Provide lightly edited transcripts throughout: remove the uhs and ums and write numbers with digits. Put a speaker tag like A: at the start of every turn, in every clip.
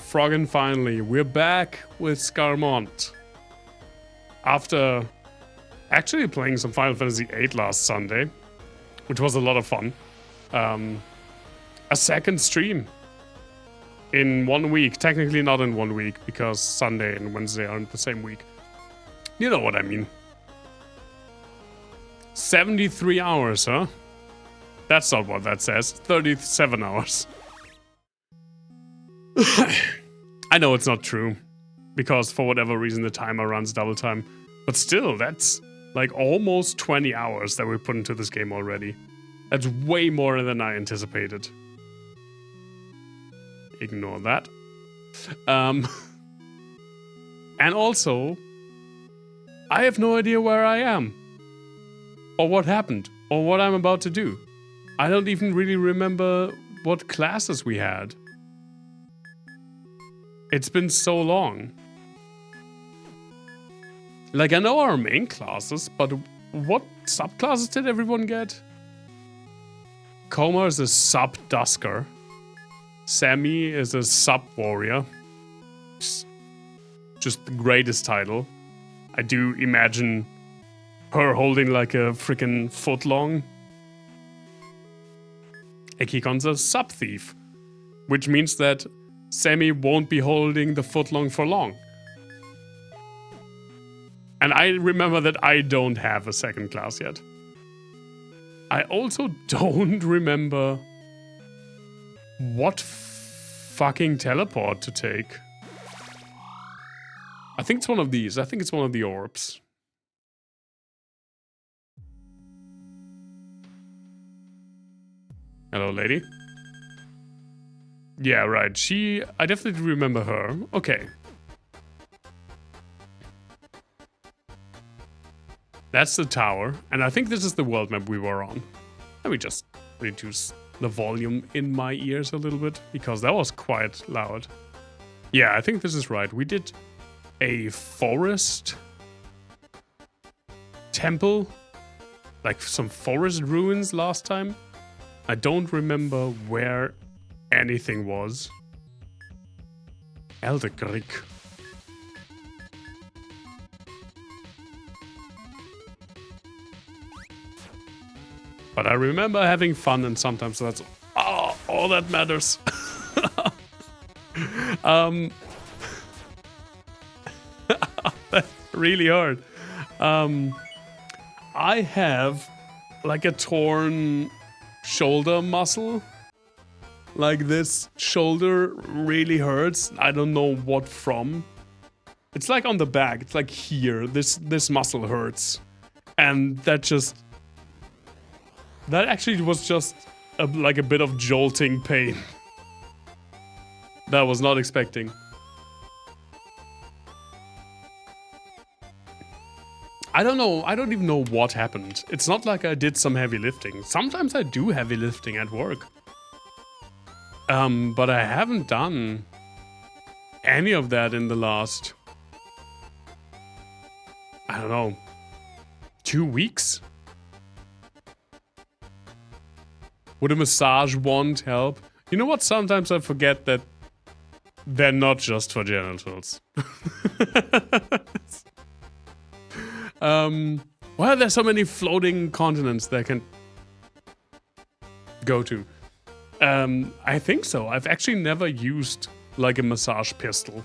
A: Froggin' finally, we're back with Scarmonde. After actually playing some Final Fantasy VIII last Sunday, which was a lot of fun. A second stream in 1 week. Technically not in 1 week, because Sunday and Wednesday aren't the same week. You know what I mean. 73 hours, huh? That's not what that says. 37 hours. I know it's not true, because for whatever reason the timer runs double time. But still, that's like almost 20 hours that we put into this game already. That's way more than I anticipated. Ignore that. And also, I have no idea where I am. Or what happened. Or what I'm about to do. I don't even really remember what classes we had. It's been so long. Like, I know our main classes, but what subclasses did everyone get? Coma is a sub-dusker. Sammy is a sub-warrior. Just the greatest title. I do imagine her holding like a freaking footlong. Akikon's a sub-thief. Which means that Sammy won't be holding the footlong for long. And I remember that I don't have a second class yet. I also don't remember what fucking teleport to take. I think it's one of these. I think it's one of the orbs. Hello, lady. Yeah, right. I definitely remember her. Okay. That's the tower, and I think this is the world map we were on. Let me just reduce the volume in my ears a little bit, because that was quite loud. Yeah, I think this is right. We did a forest temple, like some forest ruins last time. I don't remember where anything was. Elder Greek. But I remember having fun, and sometimes that's all that matters. That's really hard. I have like a torn shoulder muscle. Like, this shoulder really hurts. I don't know what from. It's like on the back. It's like here. This muscle hurts. And that actually was just like a bit of jolting pain. That I was not expecting. I don't know. I don't even know what happened. It's not like I did some heavy lifting. Sometimes I do heavy lifting at work. But I haven't done any of that in the last, I don't know, 2 weeks? Would a massage wand help? You know what? Sometimes I forget that they're not just for genitals. Well, there's so many floating continents that I can go to. I think so. I've actually never used like a massage pistol.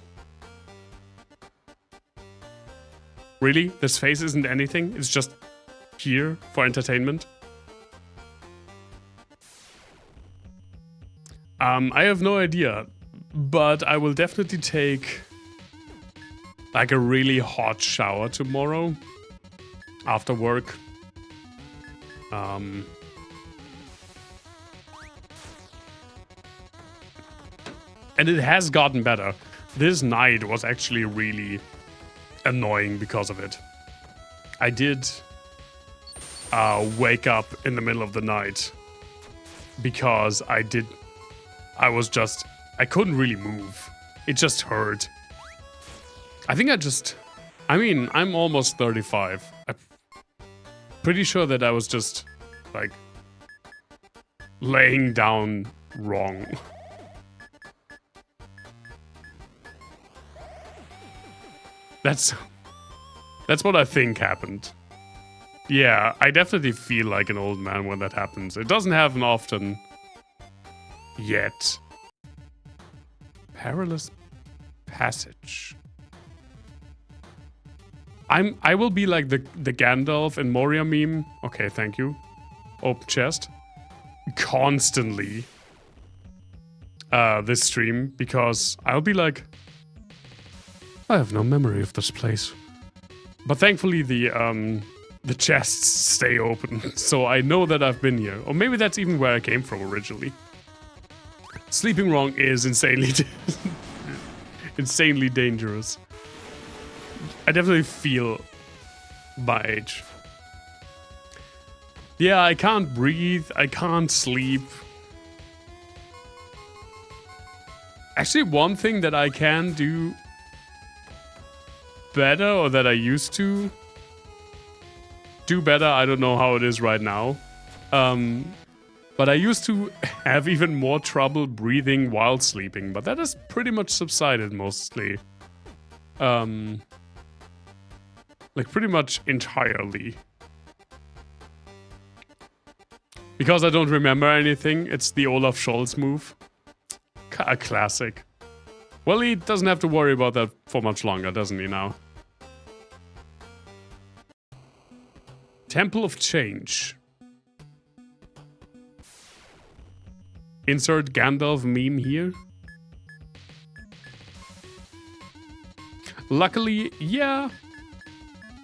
A: Really? This face isn't anything? It's just here for entertainment? I have no idea, but I will definitely take like a really hot shower tomorrow after work. And it has gotten better. This night was actually really annoying because of it. I did wake up in the middle of the night because I couldn't really move. It just hurt. I'm almost 35. I'm pretty sure that I was just, like, laying down wrong. That's what I think happened. Yeah, I definitely feel like an old man when that happens. It doesn't happen often. Yet. Perilous passage. I will be like the Gandalf and Moria meme. Okay, thank you. Open chest. Constantly. This stream, because I'll be like, I have no memory of this place. But thankfully the chests stay open, so I know that I've been here. Or maybe that's even where I came from originally. Sleeping wrong is insanely insanely dangerous. I definitely feel my age. Yeah, I can't breathe, I can't sleep. Actually, one thing that I can do better, or that I used to do better, I don't know how it is right now. But I used to have even more trouble breathing while sleeping, but that has pretty much subsided mostly. Like pretty much entirely. Because I don't remember anything, it's the Olaf Scholz move. A classic. Well, he doesn't have to worry about that for much longer, doesn't he now? Temple of Change. Insert Gandalf meme here. Luckily, yeah,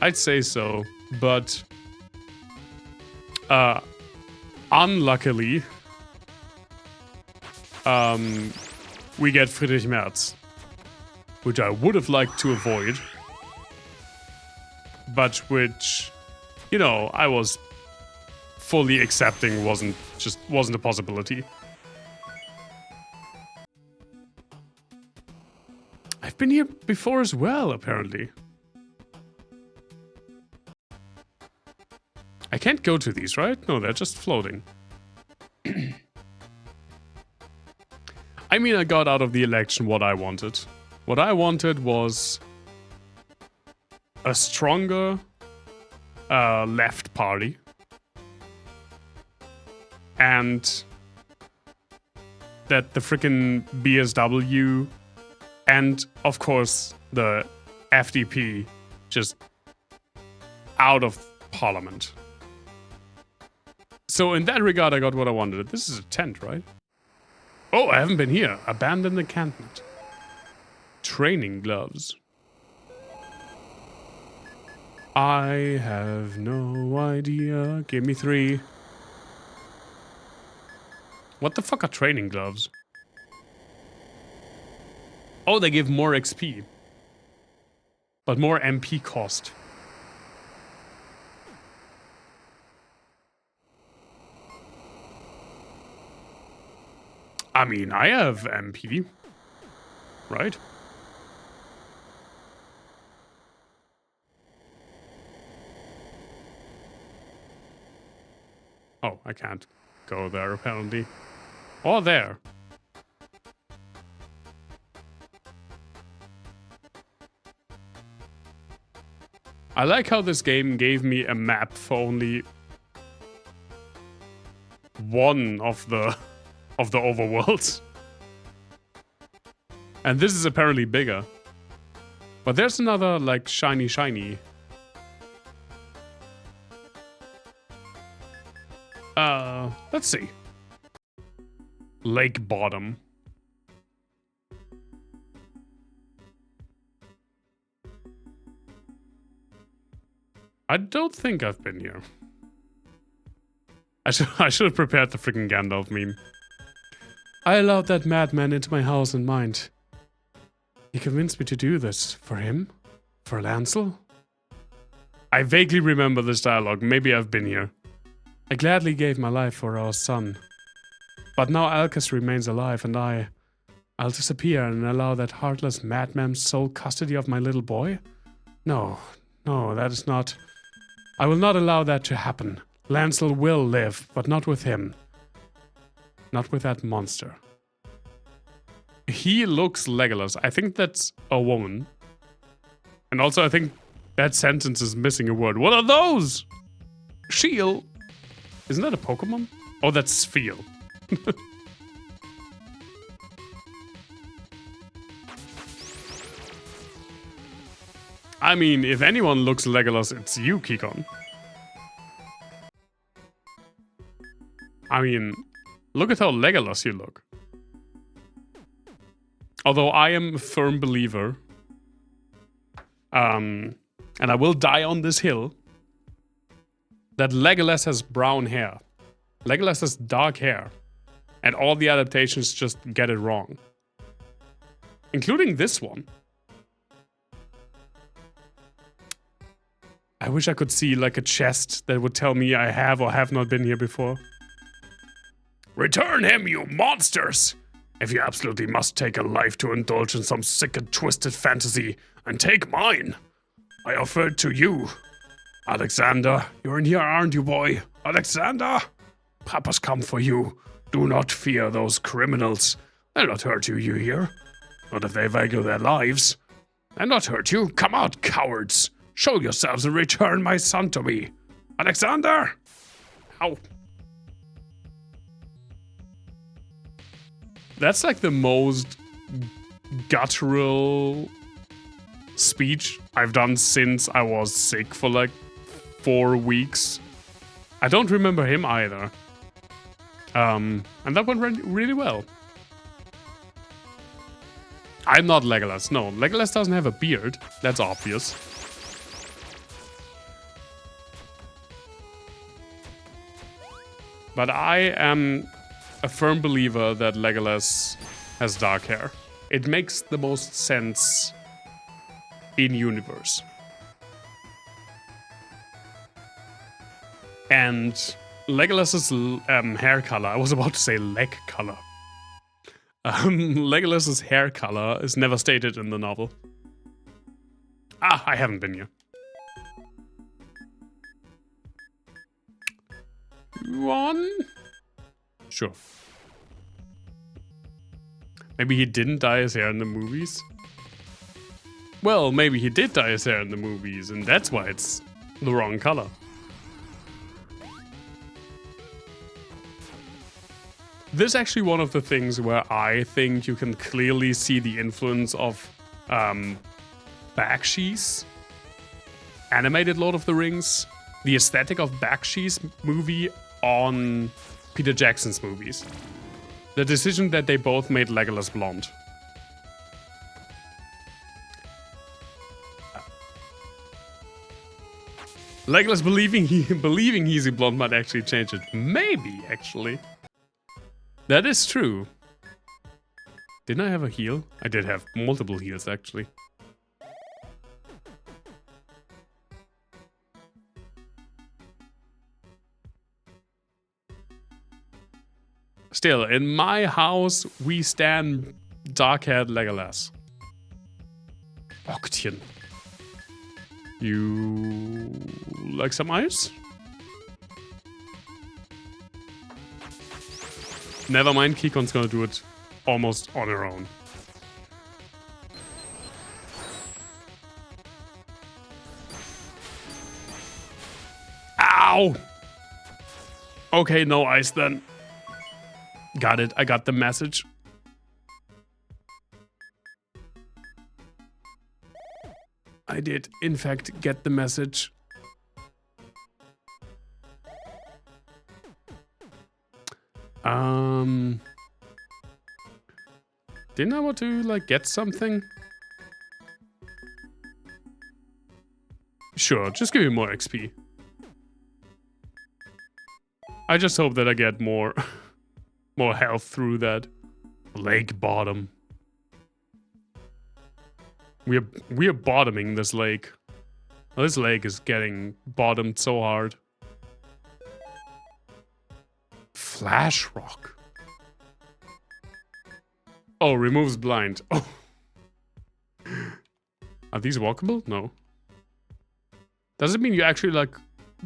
A: I'd say so, but unluckily, we get Friedrich Merz, which I would have liked to avoid, but which, you know, I was fully accepting wasn't a possibility. I've been here before as well, apparently. I can't go to these, right? No, they're just floating. I mean, I got out of the election what I wanted. What I wanted was a stronger left party. And that the frickin' BSW and, of course, the FDP just out of parliament. So in that regard, I got what I wanted. This is a tent, right? Oh, I haven't been here. Abandoned encampment. Training gloves. I have no idea. Give me 3. What the fuck are training gloves? Oh, they give more XP. But more MP cost. I mean, I have MP. Right? Oh, I can't go there apparently. Or there. I like how this game gave me a map for only one of the overworlds. And this is apparently bigger. But there's another, like, shiny. Let's see. Lake Bottom. I don't think I've been here. I should have prepared the freaking Gandalf meme. I allowed that madman into my house and mind. He convinced me to do this. For him? For Lancel? I vaguely remember this dialogue. Maybe I've been here. I gladly gave my life for our son. But now Alcus remains alive and I'll disappear and allow that heartless madman sole custody of my little boy? No, that is not... I will not allow that to happen. Lancel will live, but not with him. Not with that monster. He looks Legolas. I think that's a woman. And also, I think that sentence is missing a word. What are those? Shield? Isn't that a Pokemon? Oh, that's Spheal. I mean, if anyone looks Legolas, it's you, Kikon. I mean, look at how Legolas you look. Although I am a firm believer, and I will die on this hill, that Legolas has brown hair. Legolas has dark hair. And all the adaptations just get it wrong. Including this one. I wish I could see like a chest that would tell me I have or have not been here before. Return him, you monsters! If you absolutely must take a life to indulge in some sick and twisted fantasy, and take mine, I offer it to you. Alexander, you're in here, aren't you, boy? Alexander? Papa's come for you. Do not fear those criminals. They'll not hurt you, you hear? Not if they value their lives. They'll not hurt you. Come out, cowards. Show yourselves and return my son to me. Alexander! Ow. That's like the most guttural speech I've done since I was sick for like 4 weeks. I don't remember him either. And that went really well. I'm not Legolas. No, Legolas doesn't have a beard. That's obvious. But I am a firm believer that Legolas has dark hair. It makes the most sense in universe. And Legolas's hair color, I was about to say leg color. Legolas's hair color is never stated in the novel. Ah, I haven't been here. One? Sure. Maybe he didn't dye his hair in the movies? Well, maybe he did dye his hair in the movies, and that's why it's the wrong color. This is actually one of the things where I think you can clearly see the influence of Bakshi's animated Lord of the Rings, the aesthetic of Bakshi's movie on Peter Jackson's movies. The decision that they both made Legolas blonde. Legolas believing he's a blonde might actually change it. Maybe, actually. That is true. Didn't I have a heal? I did have multiple heals, actually. Still, in my house, we stand dark-haired Legolas. Octian. You like some ice? Never mind, Kikon's gonna do it almost on her own. Ow! Okay, no ice then. Got it, I got the message. I did, in fact, get the message. Didn't I want to, like, get something? Sure, just give me more XP. I just hope that I get more, more health through that. Lake bottom. We're bottoming this lake. Well, this lake is getting bottomed so hard. Flash rock. Oh, removes blind. Oh. Are these walkable? No. Does it mean you actually like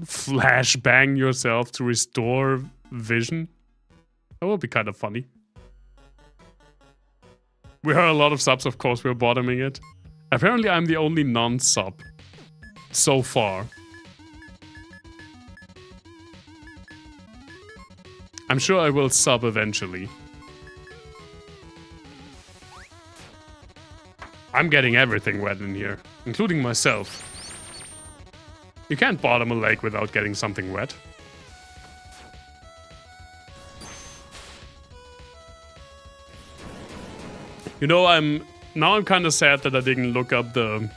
A: flash bang yourself to restore vision? That would be kind of funny. We heard a lot of subs, of course, we're bottoming it. Apparently I'm the only non-sub so far. I'm sure I will sub eventually. I'm getting everything wet in here, including myself. You can't bottom a lake without getting something wet. You know, I'm kind of sad that I didn't look up the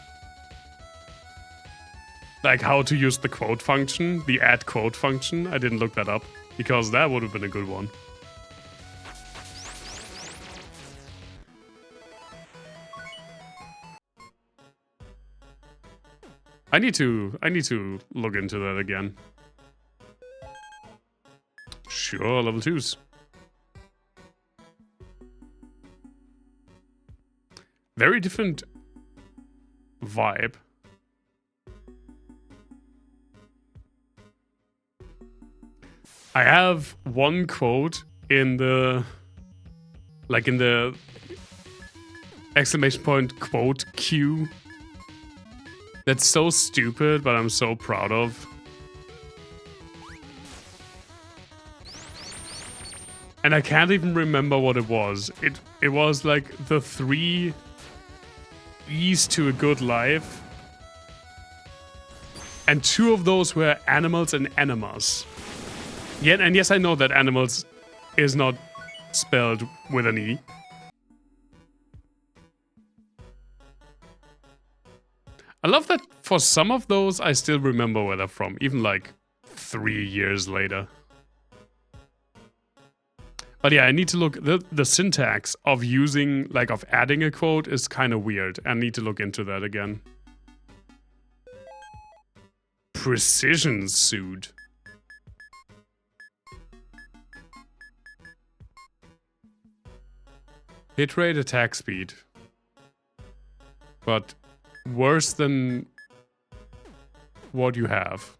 A: like how to use the quote function, the add quote function. I didn't look that up because that would have been a good one. I need to look into that again. Sure, level 2s. Very different vibe. I have one quote in the exclamation point quote queue. That's so stupid, but I'm so proud of. And I can't even remember what it was. It was like the 3 E's to a good life. And 2 of those were animals and animas. Yeah, and yes, I know that animals is not spelled with an E. I love that for some of those, I still remember where they're from, even like 3 years later. But yeah, I need to look, the syntax of using, like of adding a quote is kind of weird. I need to look into that again. Precision suit. Hit rate, attack speed. But worse than what you have.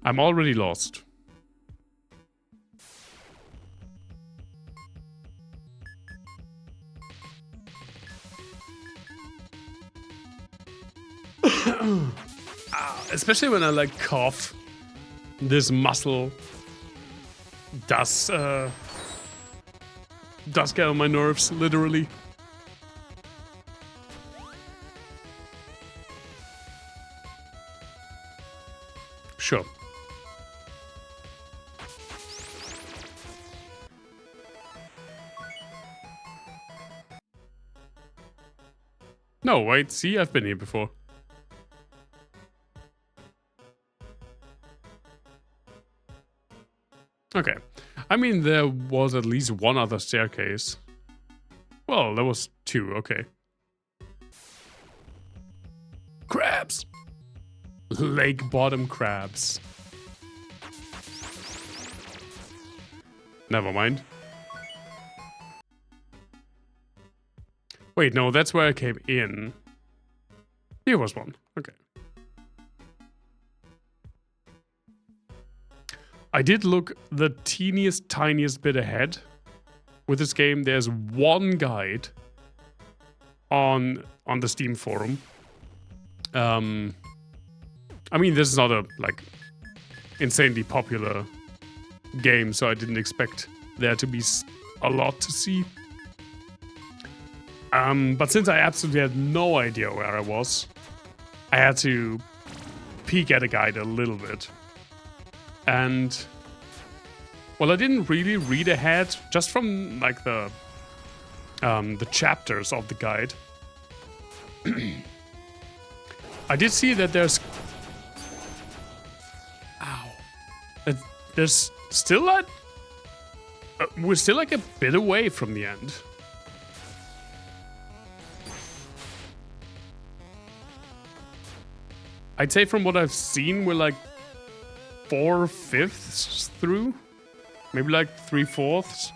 A: I'm already lost. Especially when I like cough. This muscle does get on my nerves, literally. Sure. No, wait, see, I've been here before. Okay. I mean, there was at least one other staircase. Well, there was 2, okay. Crabs! Lake bottom crabs. Never mind. Wait, no, that's where I came in. Here was one. Okay. I did look the teeniest, tiniest bit ahead. With this game, there's one guide on the Steam forum. I mean, this is not a, like, insanely popular game, so I didn't expect there to be a lot to see. But since I absolutely had no idea where I was, I had to peek at a guide a little bit. And, well, I didn't really read ahead, just from, like, the chapters of the guide. I did see that there's... Ow. There's still like... we're still, like, a bit away from the end. I'd say from what I've seen, we're, like, 4/5 through, maybe like 3/4.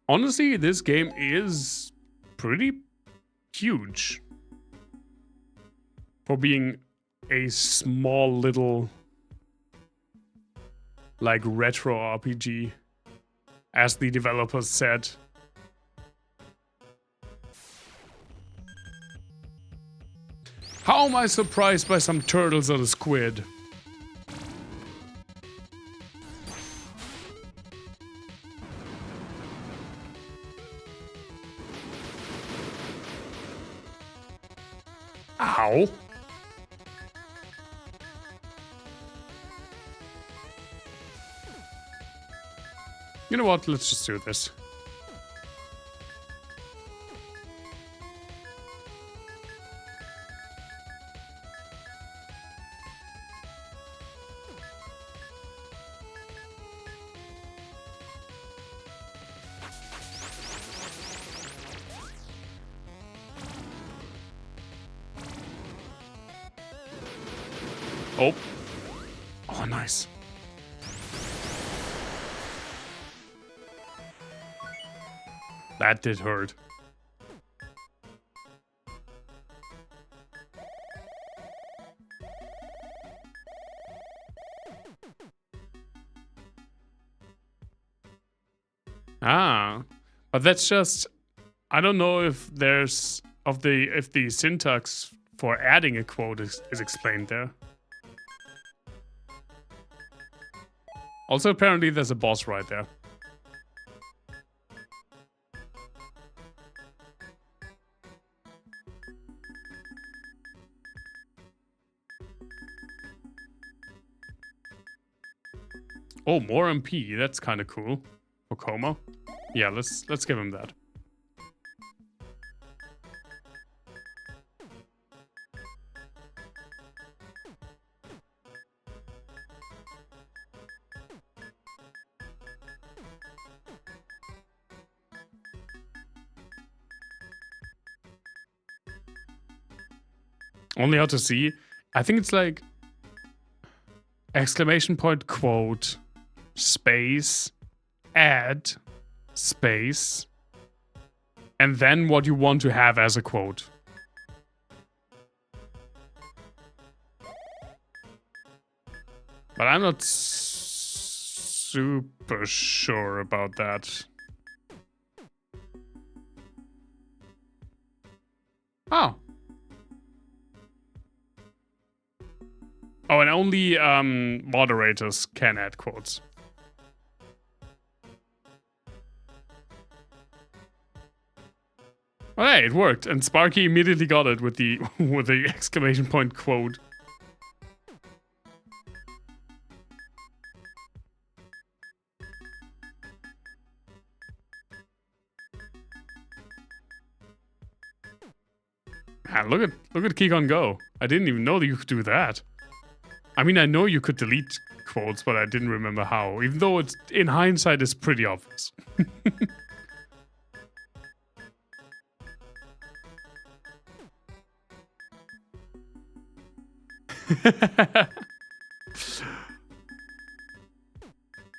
A: Honestly, this game is pretty huge for being a small little like retro RPG, as the developers said. How am I surprised by some turtles or a squid? Ow. You know what? Let's just do this. Oh. Oh, nice. That did hurt. Ah. But that's just, I don't know if there's if the syntax for adding a quote is explained there. Also, apparently there's a boss right there. Oh, more MP. That's kind of cool. For Coma. Yeah, let's give him that. Only how to see. I think it's like exclamation point quote space add space and then what you want to have as a quote. But I'm not super sure about that. Oh. Oh, and only moderators can add quotes. Oh, hey, it worked, and Sparky immediately got it with the with the exclamation point quote. Man, look at Keycon go. I didn't even know that you could do that. I mean, I know you could delete quotes, but I didn't remember how. Even though it's in hindsight, it's pretty obvious.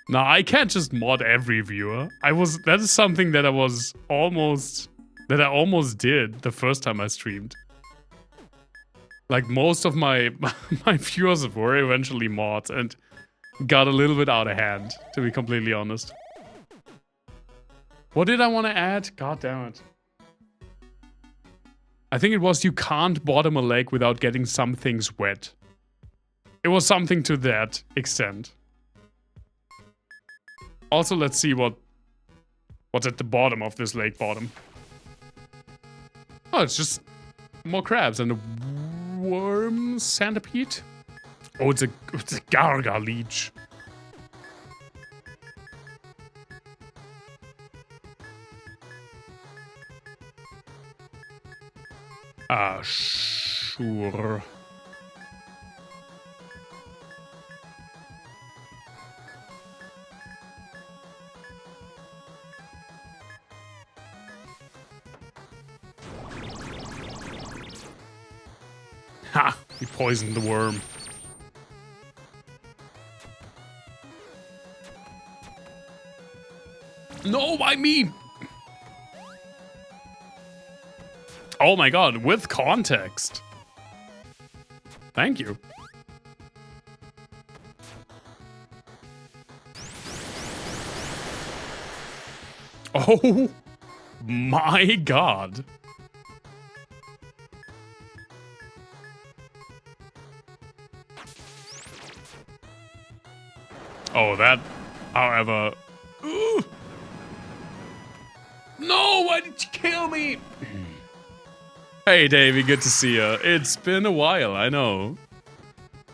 A: No, I can't just mod every viewer. That is something that I almost did the first time I streamed. Like most of my viewers were eventually mods and got a little bit out of hand, to be completely honest. What did I want to add? God damn it. I think it was you can't bottom a lake without getting some things wet. It was something to that extent. Also, let's see what's at the bottom of this lake bottom. Oh, it's just more crabs and a worm centipede. Oh, it's a garga leech. Ah, sure. Ha! He poisoned the worm. No, why me? Oh my god, with context. Thank you. Oh my god. Oh, that, however... Ooh. No, why did you kill me? Hey, Davey, good to see you. It's been a while, I know.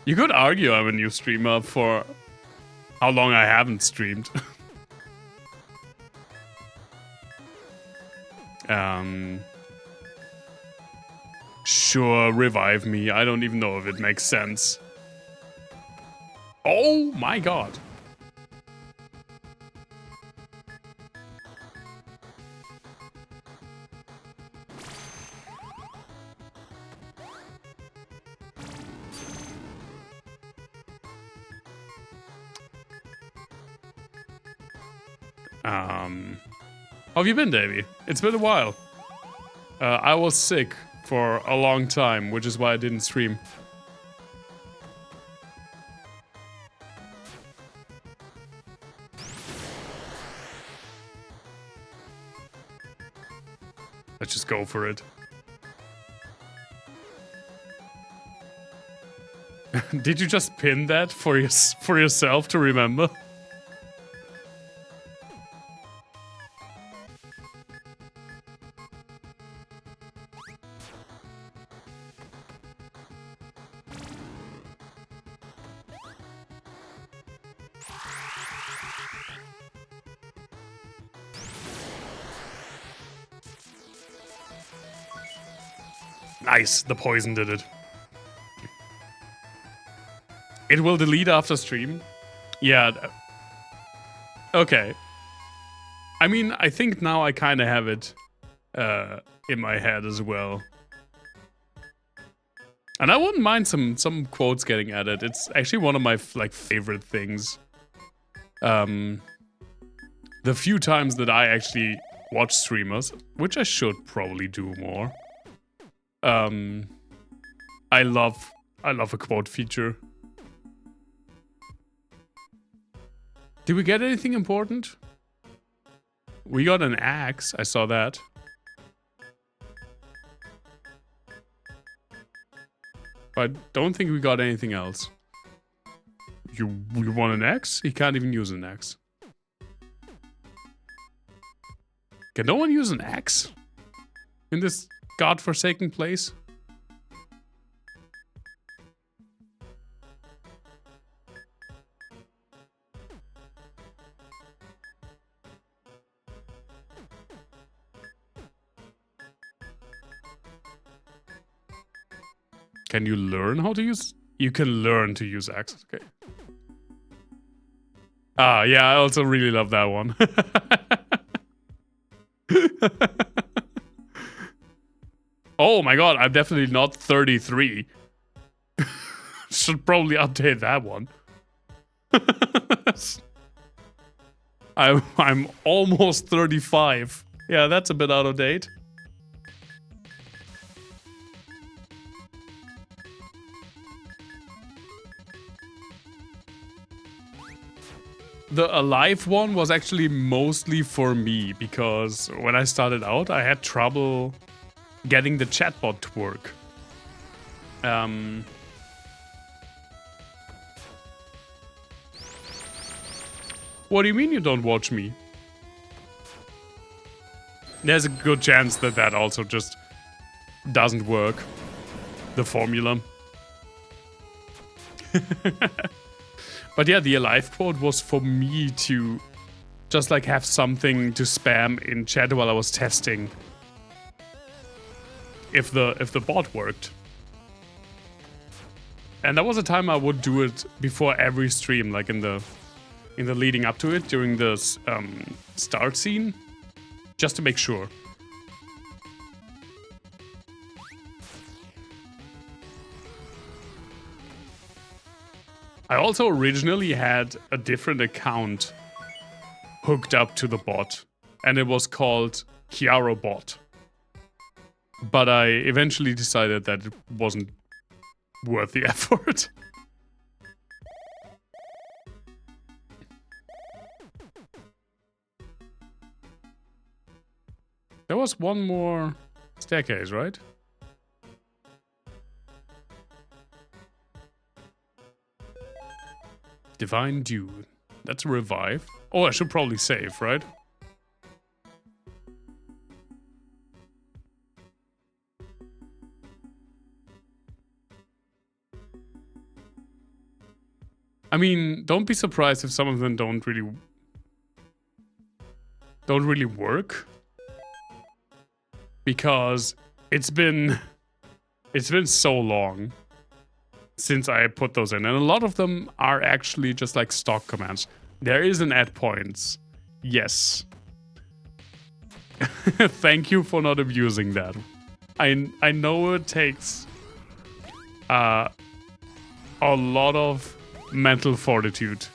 A: You could argue I'm a new streamer for how long I haven't streamed. Sure, revive me. I don't even know if it makes sense. Oh my god. How have you been, Davey? It's been a while. I was sick for a long time, which is why I didn't stream. Let's just go for it. Did you just pin that for yourself to remember? Nice, the poison did it. It will delete after stream? Yeah. Okay. I mean, I think now I kind of have it in my head as well. And I wouldn't mind some quotes getting added. It's actually one of my favorite things. The few times that I actually watch streamers, which I should probably do more. I love a quote feature. Did we get anything important? We got an axe, I saw that. But I don't think we got anything else. You want an axe? He can't even use an axe. Can no one use an axe? In this godforsaken place? Can you learn how to use? You can learn to use axes. Okay. Ah, yeah, I also really love that one. Oh my god, I'm definitely not 33. Should probably update that one. I'm almost 35. Yeah, that's a bit out of date. The alive one was actually mostly for me, because when I started out, I had trouble getting the chatbot to work. What do you mean you don't watch me? There's a good chance that that also just doesn't work. The formula. But yeah, the alive quote was for me to just like have something to spam in chat while I was testing if the bot worked. And that was a time I would do it before every stream, like in the leading up to it, during the start scene, just to make sure. I also originally had a different account hooked up to the bot, and it was called KiaroBot. But I eventually decided that it wasn't worth the effort. There was one more staircase, right? Divine Dew. That's a revive. Oh, I should probably save, right? I mean, don't be surprised if some of them don't really work, because it's been so long since I put those in, and a lot of them are actually just like stock commands. There is an add points, yes. Thank you for not abusing that. I know it takes a lot of mental fortitude.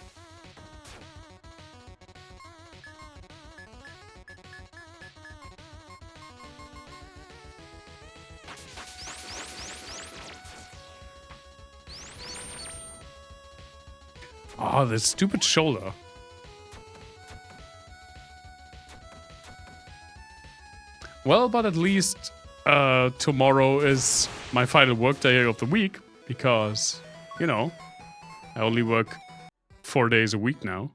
A: Oh, this stupid shoulder. Well, but at least tomorrow is my final work day of the week, because, you know, I only work 4 days a week now,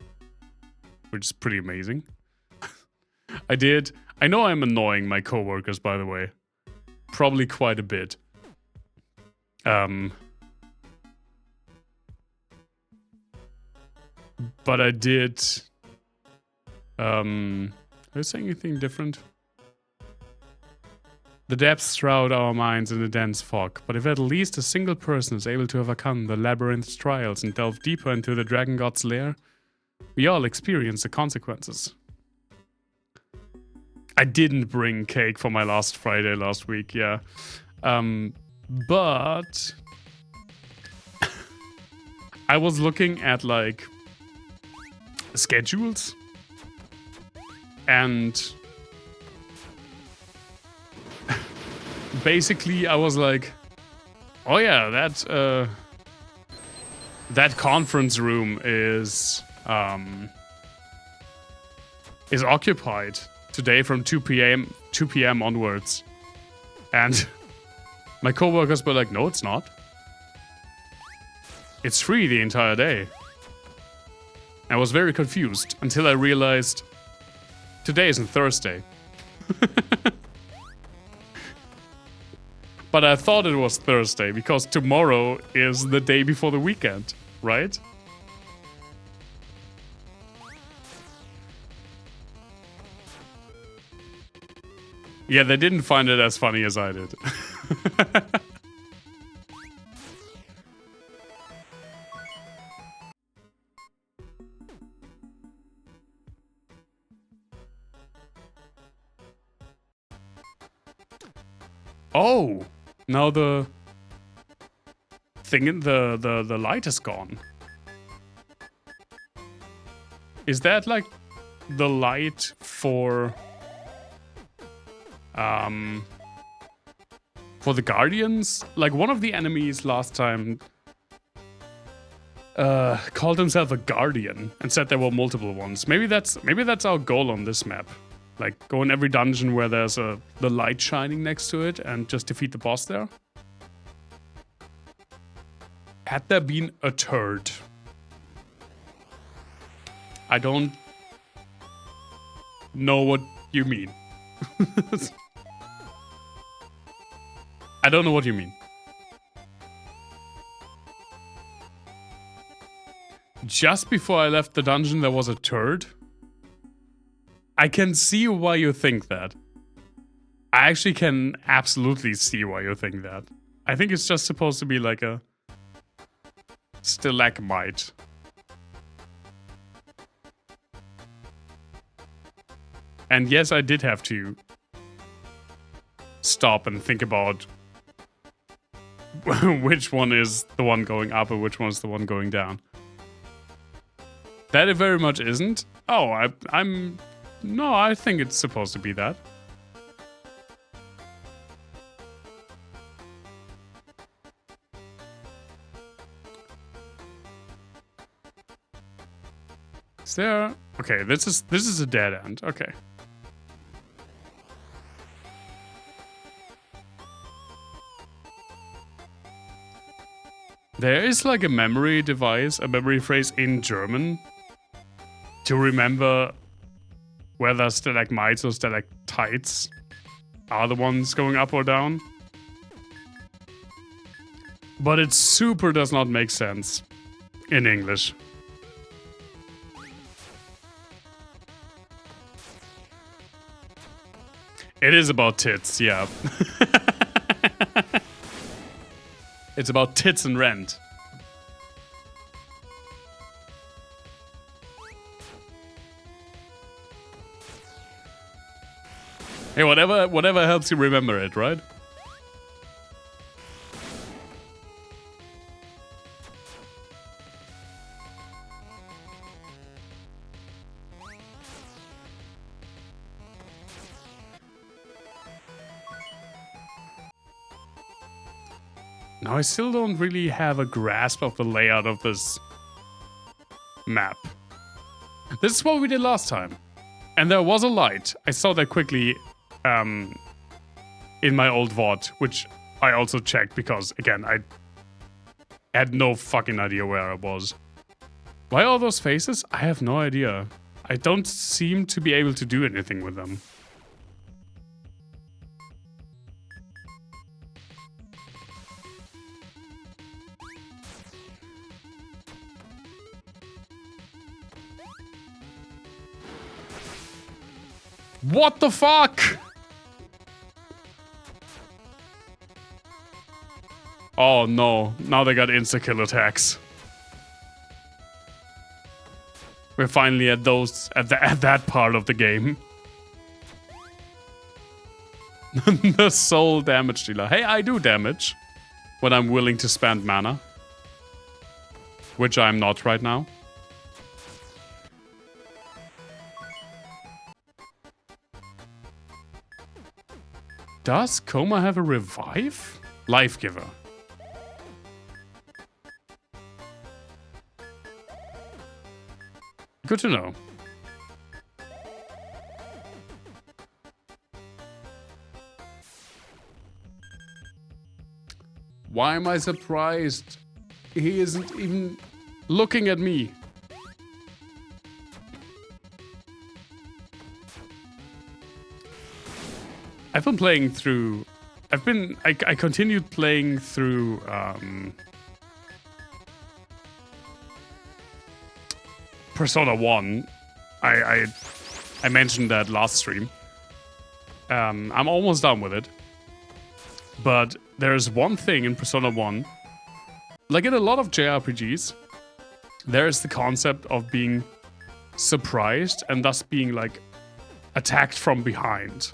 A: which is pretty amazing. I know I'm annoying my coworkers, by the way. Probably quite a bit. But I did... Are you saying anything different? The depths shroud our minds in a dense fog, but if at least a single person is able to overcome the labyrinth's trials and delve deeper into the dragon god's lair, we all experience the consequences. I didn't bring cake for my last Friday last week, yeah. But... I was looking at, like, schedules, and... basically, I was like, oh yeah, that conference room is occupied today from 2 p.m. onwards. And my coworkers were like, no, it's not. It's free the entire day. I was very confused until I realized today isn't Thursday. But I thought it was Thursday because tomorrow is the day before the weekend, right? Yeah, they didn't find it as funny as I did. Oh! Now the thing in the light is gone. Is that like the light for the Guardians? Like one of the enemies last time called himself a Guardian and said there were multiple ones. Maybe that's our goal on this map. Like, go in every dungeon where there's the light shining next to it and just defeat the boss there. Had there been a turd? I don't know what you mean. I don't know what you mean. Just before I left the dungeon, there was a turd? I can see why you think that. I actually can absolutely see why you think that. I think it's just supposed to be like a stalagmite. And yes, I did have to stop and think about which one is the one going up and which one is the one going down. That it very much isn't. Oh, I'm... No, I think it's supposed to be that. Is there... Okay, this is a dead end. Okay. There is like a memory device, a memory phrase in German to remember whether stalagmites or stalactites are the ones going up or down. But it super does not make sense in English. It is about tits, yeah. It's about tits and rent. Hey, whatever helps you remember it, right? Now, I still don't really have a grasp of the layout of this map. This is what we did last time. And there was a light. I saw that quickly in my old VOD, which I also checked because, again, I had no fucking idea where I was. Why all those faces? I have no idea. I don't seem to be able to do anything with them. What the fuck? Oh no, now they got insta-kill attacks. We're finally at that part of the game. The soul damage dealer. Hey, I do damage when I'm willing to spend mana. Which I'm not right now. Does Coma have a revive? Life giver. Good to know. Why am I surprised? He isn't even looking at me. I've been playing through... I continued playing through... Persona 1. I mentioned that last stream. I'm almost done with it. But there's one thing in Persona 1. Like in a lot of JRPGs, there's the concept of being surprised and thus being like attacked from behind.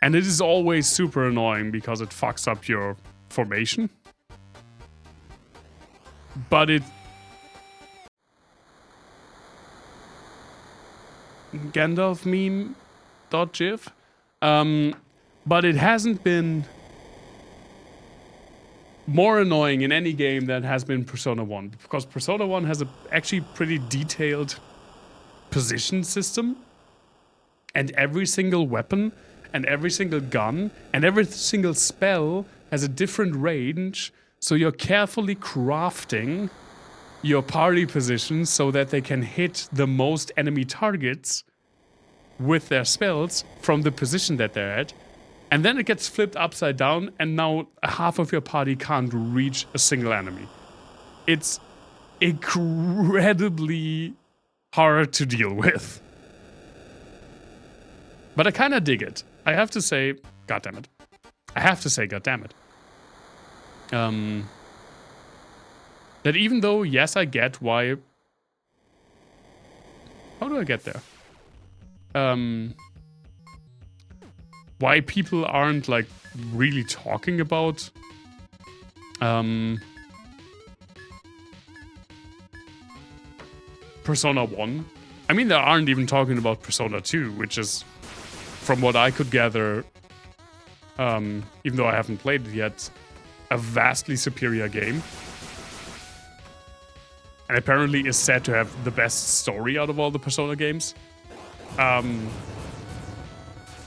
A: And it is always super annoying because it fucks up your formation. But it... Gandalf meme.gif. But it hasn't been more annoying in any game than has been Persona 1. Because Persona 1 has a actually pretty detailed position system. And every single weapon and every single gun and every single spell has a different range. So you're carefully crafting your party positions so that they can hit the most enemy targets with their spells from the position that they're at. And then it gets flipped upside down and now half of your party can't reach a single enemy. It's incredibly hard to deal with. But I kind of dig it. I have to say, goddammit. I have to say, goddammit. That even though, yes, I get why... How do I get there? Why people aren't, like, really talking about... Persona 1. I mean, they aren't even talking about Persona 2, which is, from what I could gather, even though I haven't played it yet, a vastly superior game. and apparently is said to have the best story out of all the Persona games.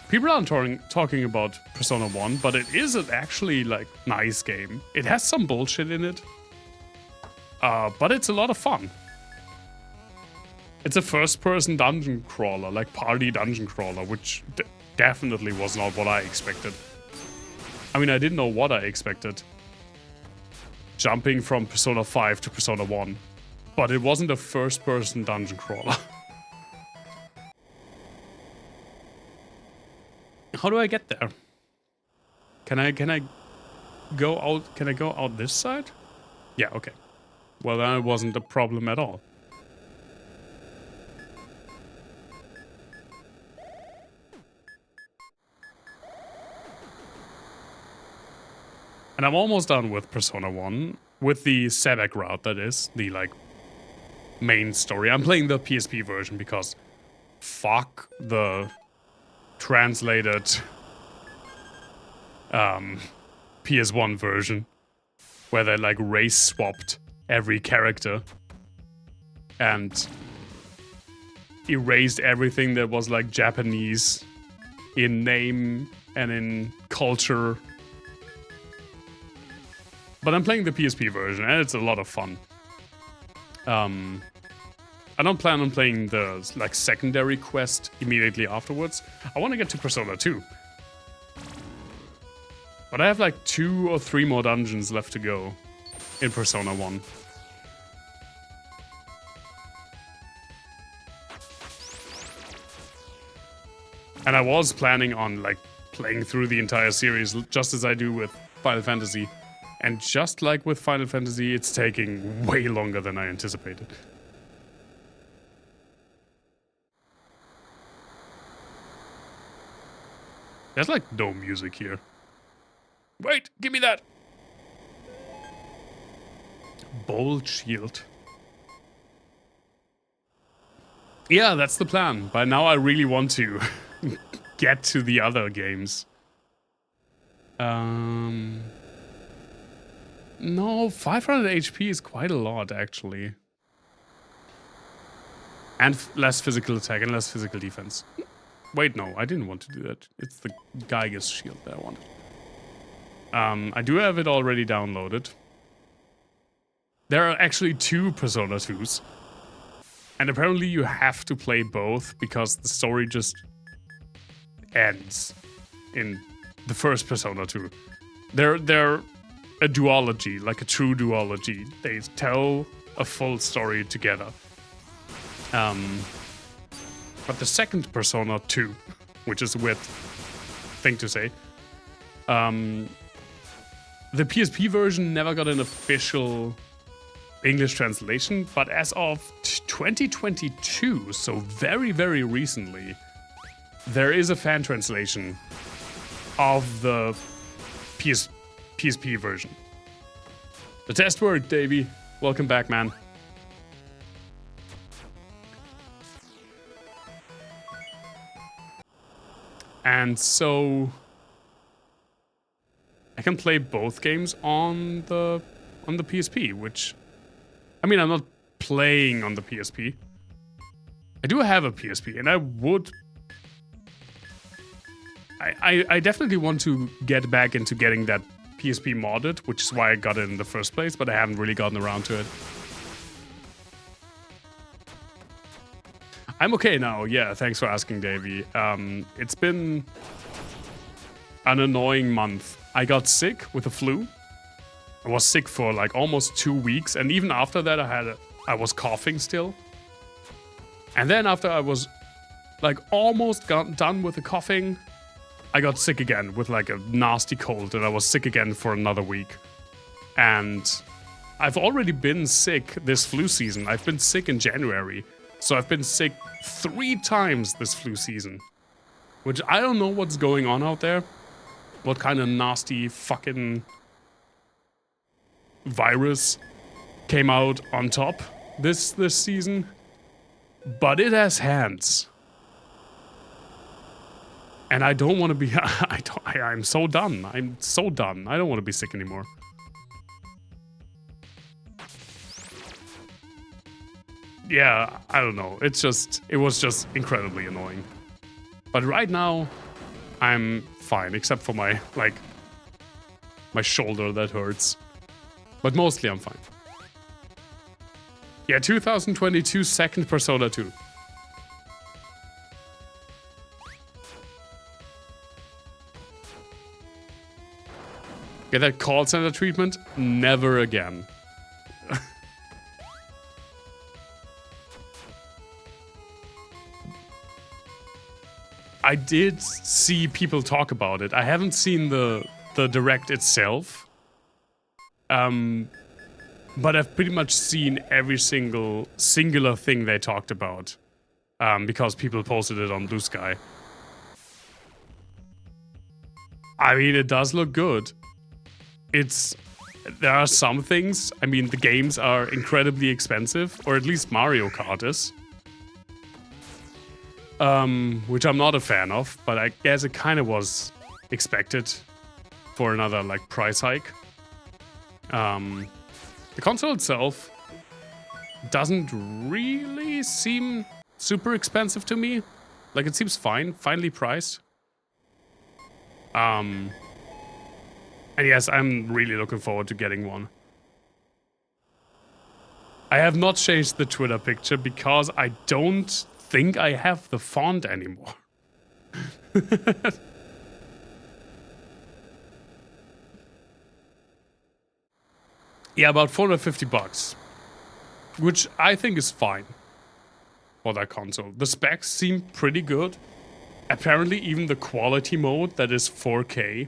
A: People aren't talking about Persona 1, but it is an actually, like, nice game. It has some bullshit in it, but it's a lot of fun. It's a first-person dungeon crawler, like party dungeon crawler, which definitely was not what I expected. I mean, I didn't know what I expected. Jumping from Persona 5 to Persona 1. But it wasn't a first-person dungeon crawler. How do I get there? Can I go out? Can I go out this side? Yeah, okay. Well, that wasn't a problem at all. And I'm almost done with Persona 1, with the Sebek route, that is, the, like, main story. I'm playing the PSP version because fuck the translated PS1 version, where they, like, race swapped every character and erased everything that was, like, Japanese in name and in culture. But I'm playing the PSP version, and it's a lot of fun. I don't plan on playing the, like, secondary quest immediately afterwards. I want to get to Persona 2. But I have, like, 2 or 3 more dungeons left to go in Persona 1. And I was planning on, like, playing through the entire series, just as I do with Final Fantasy. And just like with Final Fantasy, it's taking way longer than I anticipated. There's like no music here. Wait, give me that! Bold shield. Yeah, that's the plan. By now I really want to get to the other games. No, 500 HP is quite a lot, actually. And less physical attack and less physical defense. Wait, no, I didn't want to do that. It's the Geiger's shield that I wanted. I do have it already downloaded. There are actually 2 Persona 2s. And apparently you have to play both because the story just ends in the first Persona 2. They're a duology, like a true duology. They tell a full story together. But the second Persona 2, which is a weird thing to say, the PSP version never got an official English translation, but as of 2022, so very, very recently, there is a fan translation of the PSP version. The test worked, Davey. Welcome back, man. And so I can play both games on the PSP, which, I mean, I'm not playing on the PSP. I do have a PSP, and I would. I definitely want to get back into getting that PSP modded, which is why I got it in the first place, but I haven't really gotten around to it. I'm okay now, yeah, thanks for asking, Davey. It's been an annoying month. I got sick with the flu. I was sick for like almost 2 weeks, and even after that I was coughing still. And then after I was like almost done with the coughing, I got sick again with like a nasty cold, and I was sick again for another week. And I've already been sick this flu season. I've been sick in January. So I've been sick 3 times this flu season. Which I don't know what's going on out there. What kind of nasty fucking virus came out on top this season. But it has hands. And I don't want to be... I'm so done. I'm so done. I don't want to be sick anymore. yeah, I don't know. It was just incredibly annoying. But right now, I'm fine, except for my shoulder that hurts. But mostly I'm fine. Yeah, 2022 second Persona 2. Get that call center treatment? Never again. I did see people talk about it. I haven't seen the direct itself. But I've pretty much seen every singular thing they talked about. Because people posted it on Blue Sky. I mean, it does look good. There are some things. I mean, the games are incredibly expensive, or at least Mario Kart is. Which I'm not a fan of, but I guess it kind of was expected for another, like, price hike. The console itself doesn't really seem super expensive to me. Like, it seems finely priced. And yes, I'm really looking forward to getting one. I have not changed the Twitter picture because I don't think I have the font anymore. Yeah, about $450, which I think is fine for that console. The specs seem pretty good. Apparently, even the quality mode that is 4K,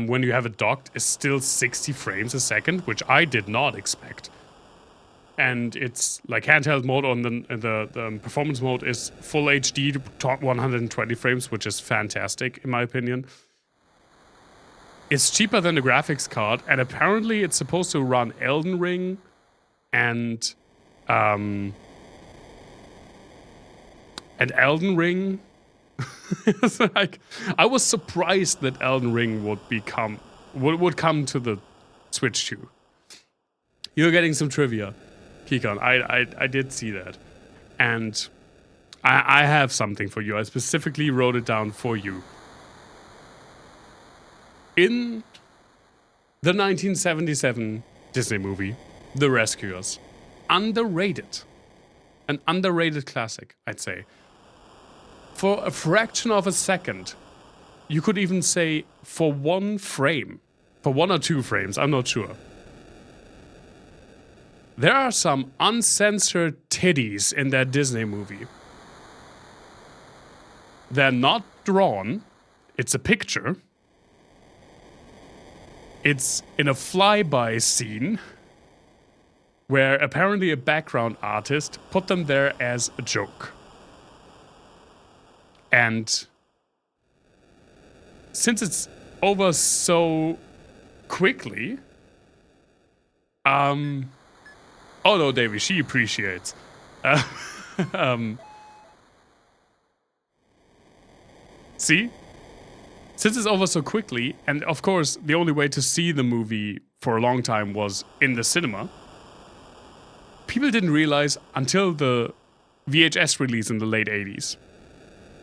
A: when you have it docked, is still 60 frames a second, which I did not expect. And it's like handheld mode on the performance mode is full HD to 120 frames, which is fantastic in my opinion. It's cheaper than the graphics card, and apparently it's supposed to run Elden Ring and Elden Ring. Like, I was surprised that Elden Ring would come to the Switch 2. You're getting some trivia, Kikon. I did see that, and I have something for you. I specifically wrote it down for you. In the 1977 Disney movie, The Rescuers, an underrated classic, I'd say. For a fraction of a second, you could even say for one frame, for 1 or 2 frames, I'm not sure. There are some uncensored titties in that Disney movie. They're not drawn, it's a picture. It's in a flyby scene where apparently a background artist put them there as a joke. And since it's over so quickly, oh no, Davey, she appreciates. See? Since it's over so quickly, and of course, the only way to see the movie for a long time was in the cinema, people didn't realize until the VHS release in the late 80s.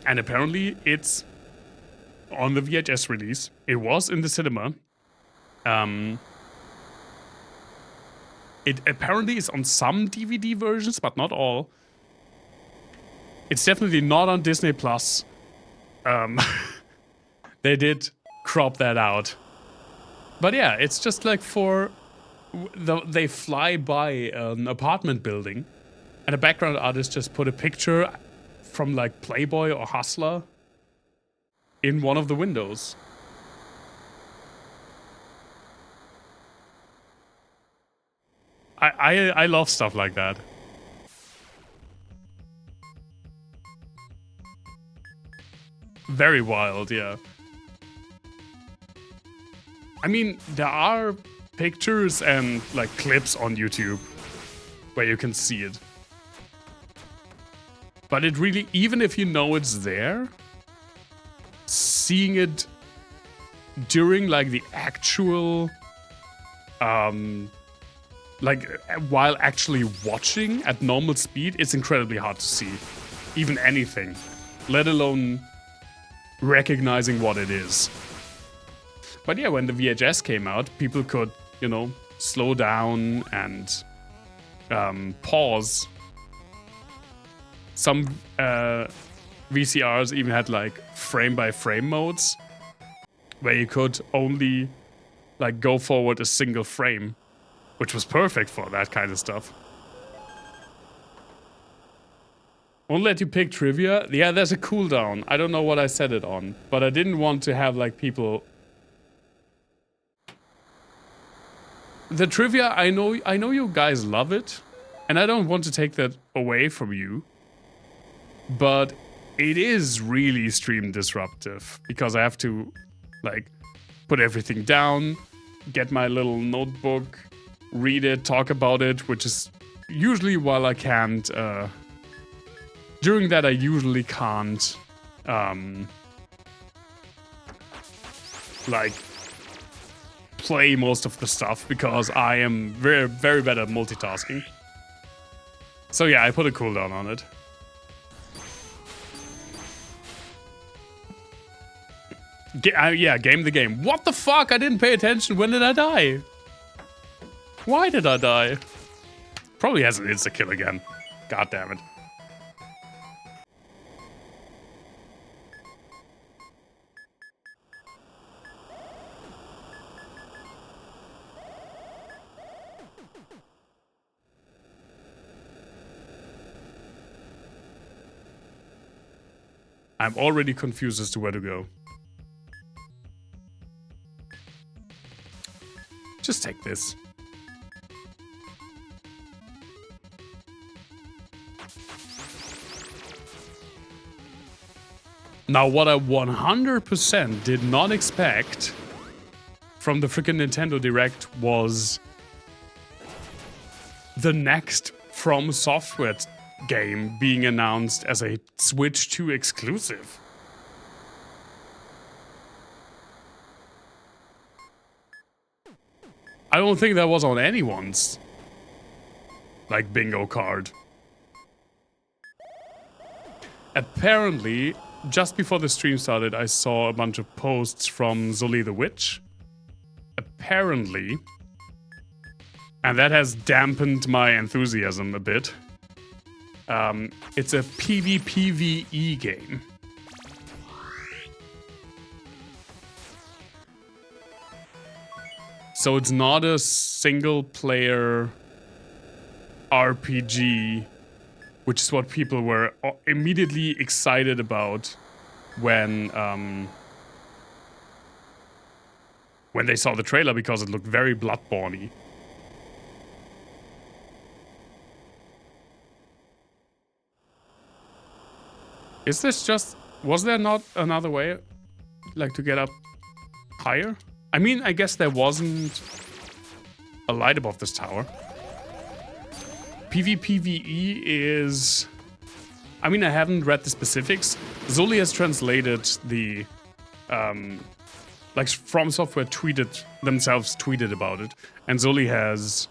A: And apparently, it's on the VHS release. It was in the cinema. It apparently is on some DVD versions, but not all. It's definitely not on Disney Plus. They did crop that out. But yeah, it's just like they fly by an apartment building, and a background artist just put a picture from like Playboy or Hustler in one of the windows. I love stuff like that. Very wild, yeah. I mean, there are pictures and like clips on YouTube where you can see it. But it really, even if you know it's there, seeing it during like the actual like, while actually watching at normal speed, it's incredibly hard to see even anything, let alone recognizing what it is. But yeah, when the VHS came out, people could, you know, slow down and pause. Some VCRs even had like frame-by-frame modes, where you could only like go forward a single frame, which was perfect for that kind of stuff. Won't let you pick trivia? Yeah, there's a cooldown. I don't know what I set it on, but I didn't want to have like people... The trivia, I know you guys love it, and I don't want to take that away from you, but it is really stream disruptive, because I have to like put everything down, get my little notebook, read it, talk about it, which is usually while I can't, during that I usually can't, like, play most of the stuff, because I am very, very bad at multitasking. So yeah, I put a cooldown on it. Yeah, game the game. What the fuck? I didn't pay attention. When did I die? Why did I die? Probably has an insta-kill again. God damn it. I'm already confused as to where to go. Just take this. Now, what I 100% did not expect from the freaking Nintendo Direct was the next From Software game being announced as a Switch 2 exclusive. I don't think that was on anyone's, like, bingo card. Apparently, just before the stream started, I saw a bunch of posts from Zoli the Witch. Apparently. And that has dampened my enthusiasm a bit. It's a PvPvE game. So it's not a single-player RPG, which is what people were immediately excited about when they saw the trailer, because it looked very Bloodborne-y. Is this just... Was there not another way, like, to get up higher? I mean, I guess there wasn't a light above this tower. PvPvE is... I mean, I haven't read the specifics. Zoli has translated the... like, From Software tweeted about it. And Zoli has...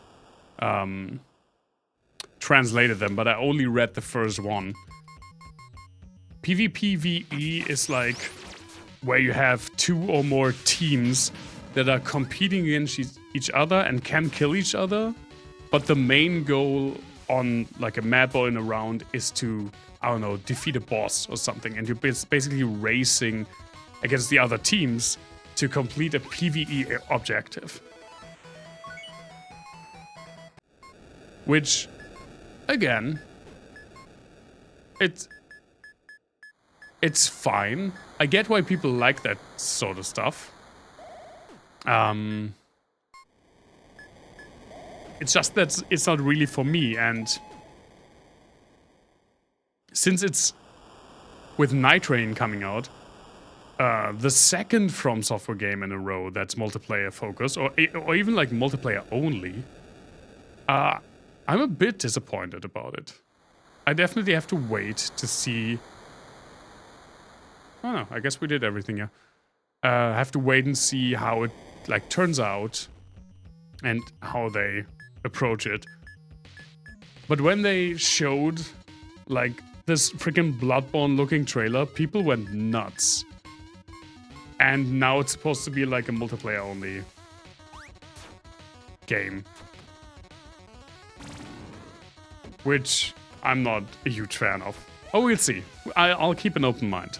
A: translated them, but I only read the first one. PvPvE is like where you have two or more teams that are competing against each other and can kill each other, but the main goal on like a map or in a round is to, I don't know, defeat a boss or something, and you're basically racing against the other teams to complete a PvE objective. Which, again, it's fine. I get why people like that sort of stuff. It's just that it's not really for me, and since it's with Night Rain coming out, the second From Software game in a row that's multiplayer focused, or even like multiplayer only, I'm a bit disappointed about it. I definitely have to wait to see... Oh no, I guess we did everything, yeah. I have to wait and see how it, like, turns out, and how they approach it. But when they showed like this freaking Bloodborne looking trailer, people went nuts. And now it's supposed to be like a multiplayer only game. Which I'm not a huge fan of. Oh, we'll see. I'll keep an open mind.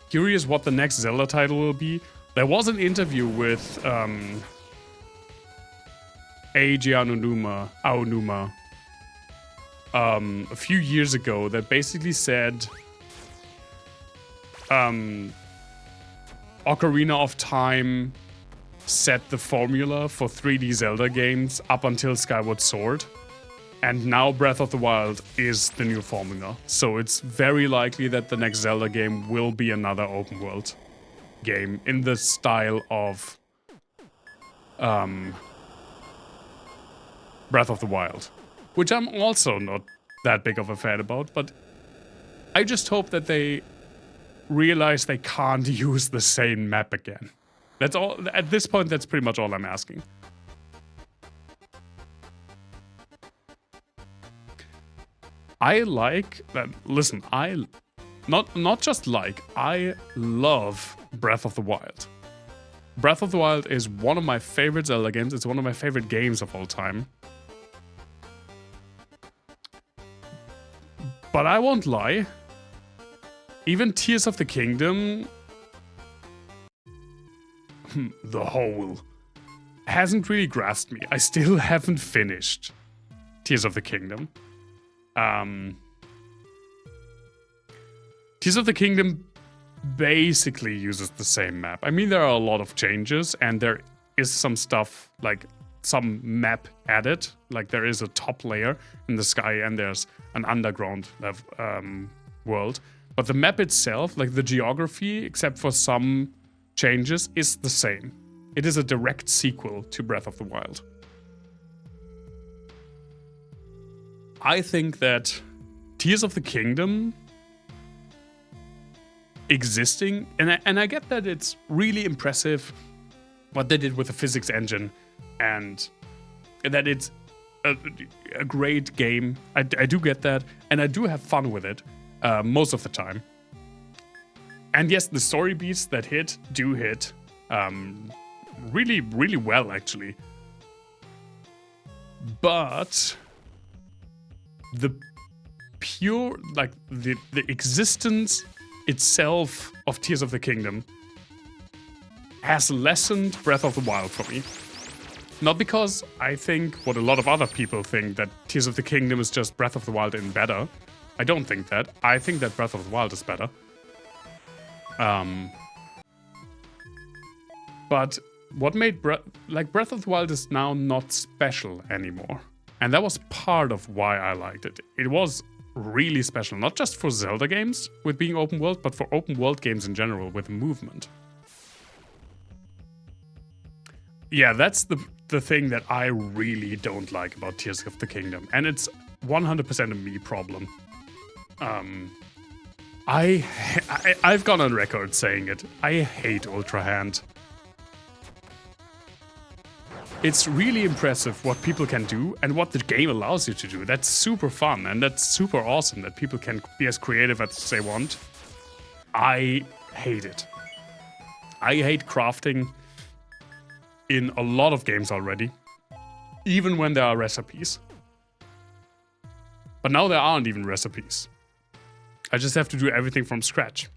A: Curious what the next Zelda title will be. There was an interview with Eiji Aonuma a few years ago that basically said Ocarina of Time set the formula for 3D Zelda games up until Skyward Sword. And now Breath of the Wild is the new formula. So it's very likely that the next Zelda game will be another open world game in the style of Breath of the Wild. Which I'm also not that big of a fan about, but I just hope that they realize they can't use the same map again. That's all. At this point, that's pretty much all I'm asking. I like that. Listen, I not just like, I love Breath of the Wild. Breath of the Wild is one of my favorite Zelda games. It's one of my favorite games of all time. But I won't lie. Even Tears of the Kingdom, the whole, hasn't really grasped me. I still haven't finished Tears of the Kingdom. Tears of the Kingdom basically uses the same map. I mean, there are a lot of changes, and there is some stuff, like some map added. Like there is a top layer in the sky, and there's an underground world. But the map itself, like the geography, except for some changes, is the same. It is a direct sequel to Breath of the Wild. I think that Tears of the Kingdom existing, and I get that it's really impressive what they did with the physics engine, and that it's a great game. I do get that, and I do have fun with it most of the time. And yes, the story beats that do hit really, really well, actually. But the pure, like the existence itself of Tears of the Kingdom has lessened Breath of the Wild for me. Not because I think what a lot of other people think, that Tears of the Kingdom is just Breath of the Wild in better. I don't think that. I think that Breath of the Wild is better. But what made Breath of the Wild is now not special anymore. And that was part of why I liked it. It was really special, not just for Zelda games with being open world, but for open world games in general with movement. Yeah, that's the thing that I really don't like about Tears of the Kingdom. And it's 100% a me problem. I've gone on record saying it. I hate Ultra Hand. It's really impressive what people can do and what the game allows you to do. That's super fun, and that's super awesome that people can be as creative as they want. I hate it. I hate crafting in a lot of games already, even when there are recipes. But now there aren't even recipes. I just have to do everything from scratch.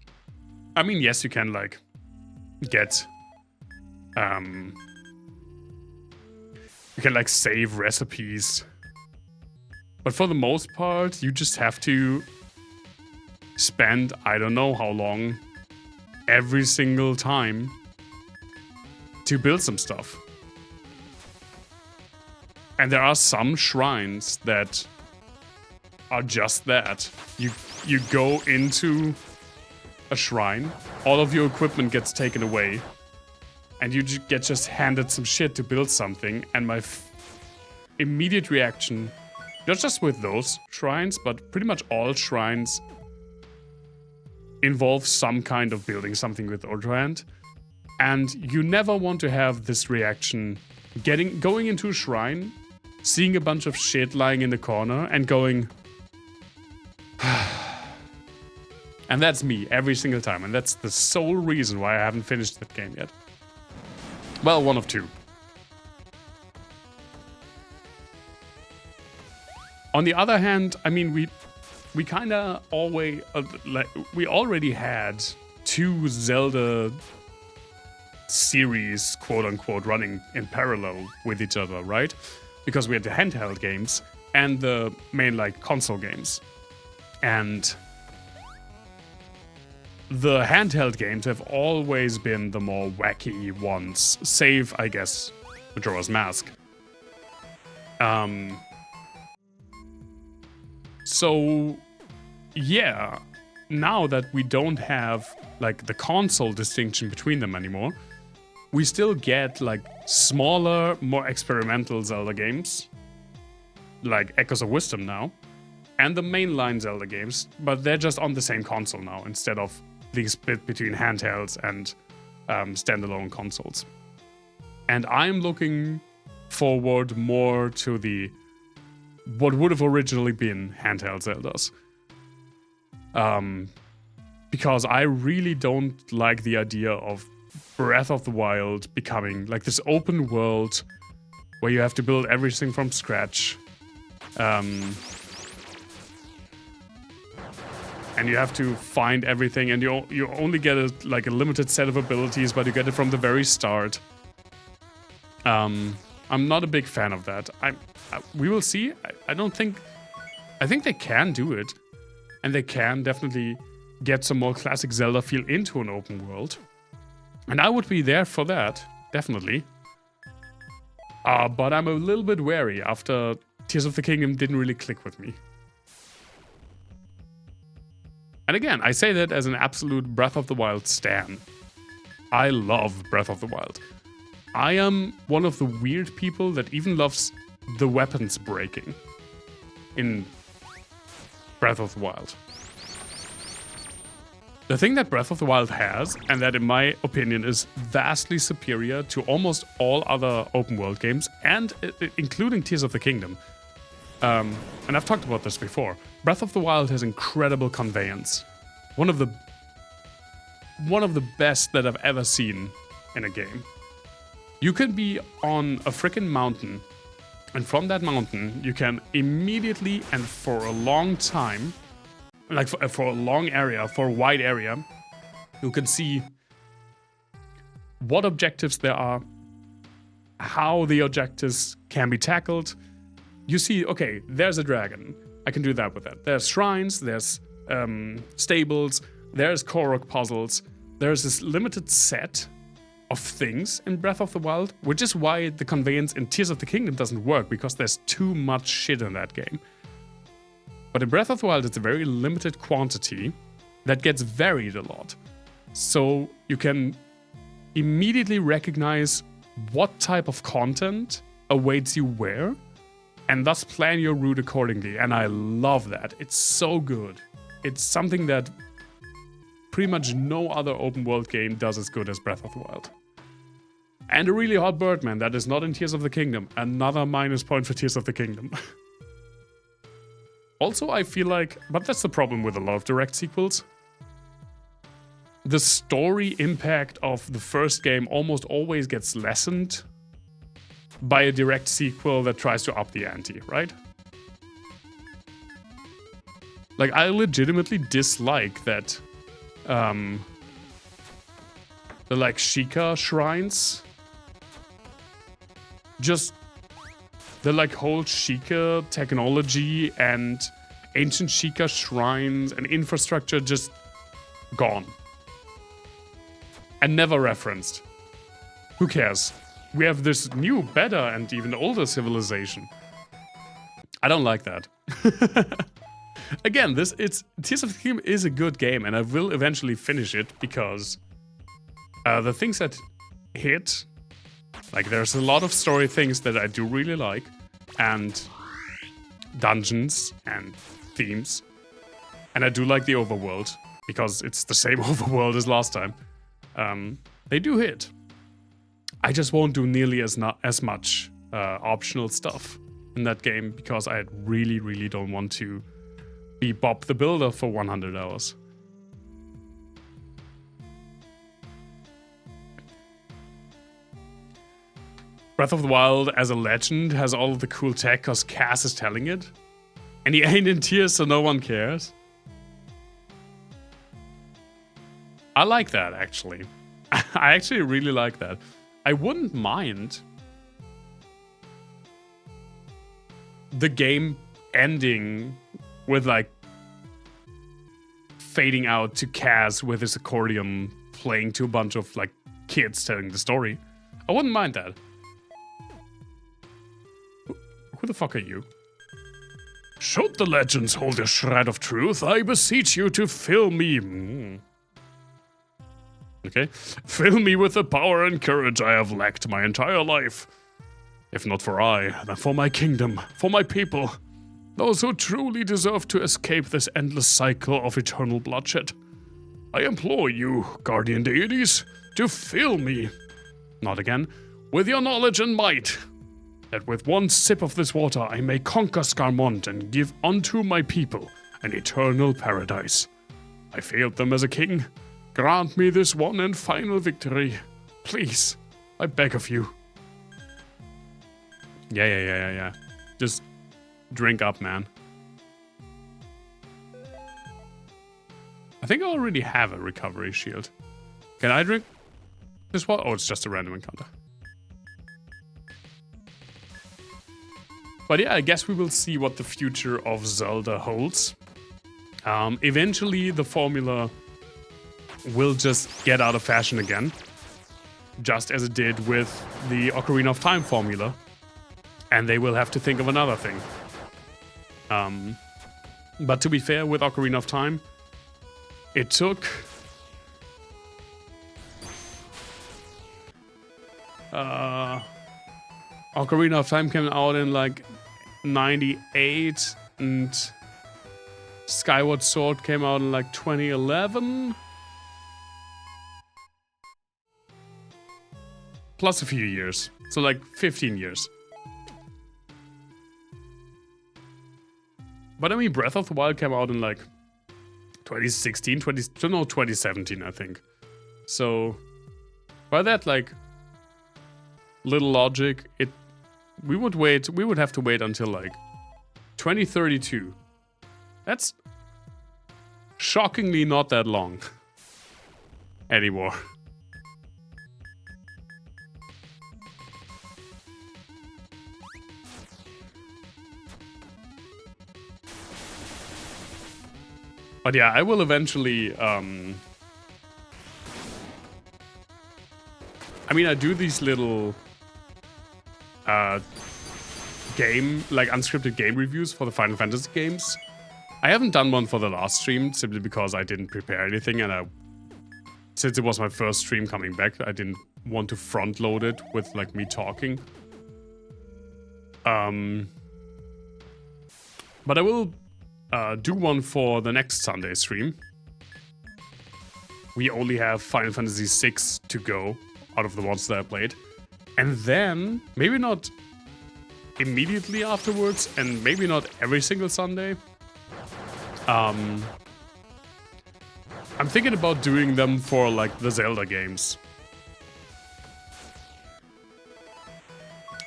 A: I mean, yes, you can like get you can like save recipes, but for the most part you just have to spend I don't know how long every single time to build some stuff. And there are some shrines that are just that. You go into a shrine, all of your equipment gets taken away, and you get just handed some shit to build something. And my immediate reaction, not just with those shrines, but pretty much all shrines involve some kind of building something with Ultra Hand. And you never want to have this reaction going into a shrine, seeing a bunch of shit lying in the corner, and going. And that's me every single time, and that's the sole reason why I haven't finished that game yet. Well, one of two. On the other hand, I mean, we kind of always we already had 2 Zelda series, quote unquote, running in parallel with each other, right? Because we had the handheld games and the main console games, and the handheld games have always been the more wacky ones, save, I guess, Majora's Mask. So, yeah, now that we don't have, the console distinction between them anymore, we still get, smaller, more experimental Zelda games, like Echoes of Wisdom now, and the mainline Zelda games, but they're just on the same console now, instead of the split between handhelds and standalone consoles. And I'm looking forward more to what would have originally been handheld Zeldas. Because I really don't like the idea of Breath of the Wild becoming this open world where you have to build everything from scratch. And you have to find everything, and you only get a limited set of abilities, but you get it from the very start. I'm not a big fan of that. We will see. I think they can do it, and they can definitely get some more classic Zelda feel into an open world, and I would be there for that, definitely. But I'm a little bit wary after Tears of the Kingdom didn't really click with me. And again, I say that as an absolute Breath of the Wild stan. I love Breath of the Wild. I am one of the weird people that even loves the weapons breaking in Breath of the Wild. The thing that Breath of the Wild has, and that in my opinion is vastly superior to almost all other open world games, and including Tears of the Kingdom, and I've talked about this before, Breath of the Wild has incredible conveyance. One of the best that I've ever seen in a game. You can be on a freaking mountain, and from that mountain you can immediately and for a long time, for a long area, for a wide area, you can see what objectives there are, how the objectives can be tackled. You see, okay, there's a dragon. I can do that with that. There's shrines, there's stables, there's Korok puzzles. There's this limited set of things in Breath of the Wild, which is why the conveyance in Tears of the Kingdom doesn't work, because there's too much shit in that game. But in Breath of the Wild, it's a very limited quantity that gets varied a lot. So you can immediately recognize what type of content awaits you where, and thus plan your route accordingly. And I love that. It's so good. It's something that pretty much no other open world game does as good as Breath of the Wild. And a really hot Birdman that is not in Tears of the Kingdom. Another minus point for Tears of the Kingdom. Also, I feel like, but that's the problem with a lot of direct sequels, the story impact of the first game almost always gets lessened by a direct sequel that tries to up the ante, right? I legitimately dislike that the Sheikah shrines, just the whole Sheikah technology and ancient Sheikah shrines and infrastructure just gone. And never referenced. Who cares? We have this new, better, and even older civilization. I don't like that. Again, Tears of the Kingdom is a good game, and I will eventually finish it because the things that hit, there's a lot of story things that I do really like, and dungeons and themes, and I do like the overworld because it's the same overworld as last time. They do hit. I just won't do nearly as much optional stuff in that game because I really don't want to be Bob the Builder for 100 hours. Breath of the Wild as a legend has all of the cool tech because Cass is telling it. And he ain't in tears, so no one cares. I like that, actually. I actually really like that. I wouldn't mind the game ending with, like, fading out to Cass with his accordion playing to a bunch of, like, kids telling the story. I wouldn't mind that. Who the fuck are you? Should the legends hold a shred of truth, I beseech you to fill me... Okay. Fill me with the power and courage I have lacked my entire life. If not for I, then for my kingdom, for my people. Those who truly deserve to escape this endless cycle of eternal bloodshed. I implore you, guardian deities, to fill me, not again, with your knowledge and might, that with one sip of this water I may conquer Scarmonde and give unto my people an eternal paradise. I failed them as a king. Grant me this one and final victory. Please, I beg of you. Yeah. Just drink up, man. I think I already have a recovery shield. Can I drink this one? Oh, it's just a random encounter. But yeah, I guess we will see what the future of Zelda holds. Eventually, the formula will just get out of fashion again. Just as it did with the Ocarina of Time formula. And they will have to think of another thing. But to be fair, with Ocarina of Time, it took... Ocarina of Time came out in like 98 and Skyward Sword came out in like 2011. Plus a few years. So like 15 years. But I mean, Breath of the Wild came out in like 2017, I think. So by that, like, little logic, we would have to wait until like 2032. That's shockingly not that long anymore. But yeah, I will eventually, I mean, I do these little unscripted game reviews for the Final Fantasy games. I haven't done one for the last stream, simply because I didn't prepare anything, and since it was my first stream coming back, I didn't want to front load it with, like, me talking. But I will do one for the next Sunday stream. We only have Final Fantasy VI to go out of the ones that I played. And then, maybe not immediately afterwards, and maybe not every single Sunday. I'm thinking about doing them for, like, the Zelda games.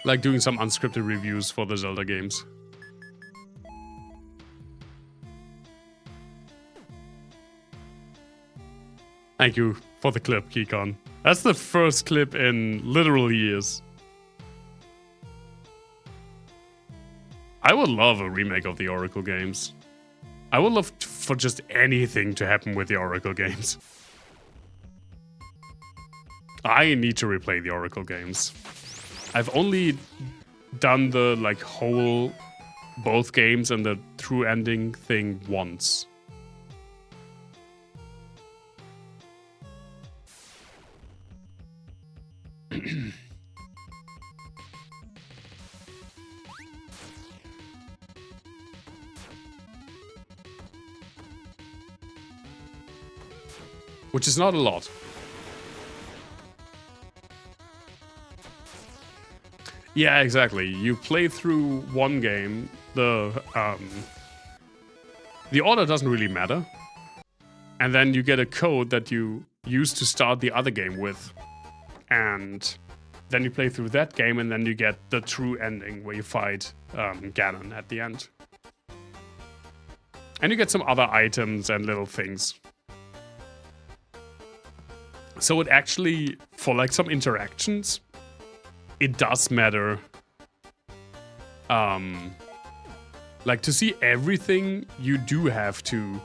A: Like doing some unscripted reviews for the Zelda games. Thank you for the clip, Kikon. That's the first clip in literal years. I would love a remake of the Oracle games. I would love for just anything to happen with the Oracle games. I need to replay the Oracle games. I've only done the, like, whole both games and the true ending thing once. Which is not a lot. Yeah, exactly. You play through one game, the order doesn't really matter. And then you get a code that you use to start the other game with. And then you play through that game, and then you get the true ending where you fight Ganon at the end. And you get some other items and little things. So it actually, for like some interactions, it does matter. Like to see everything, you do have to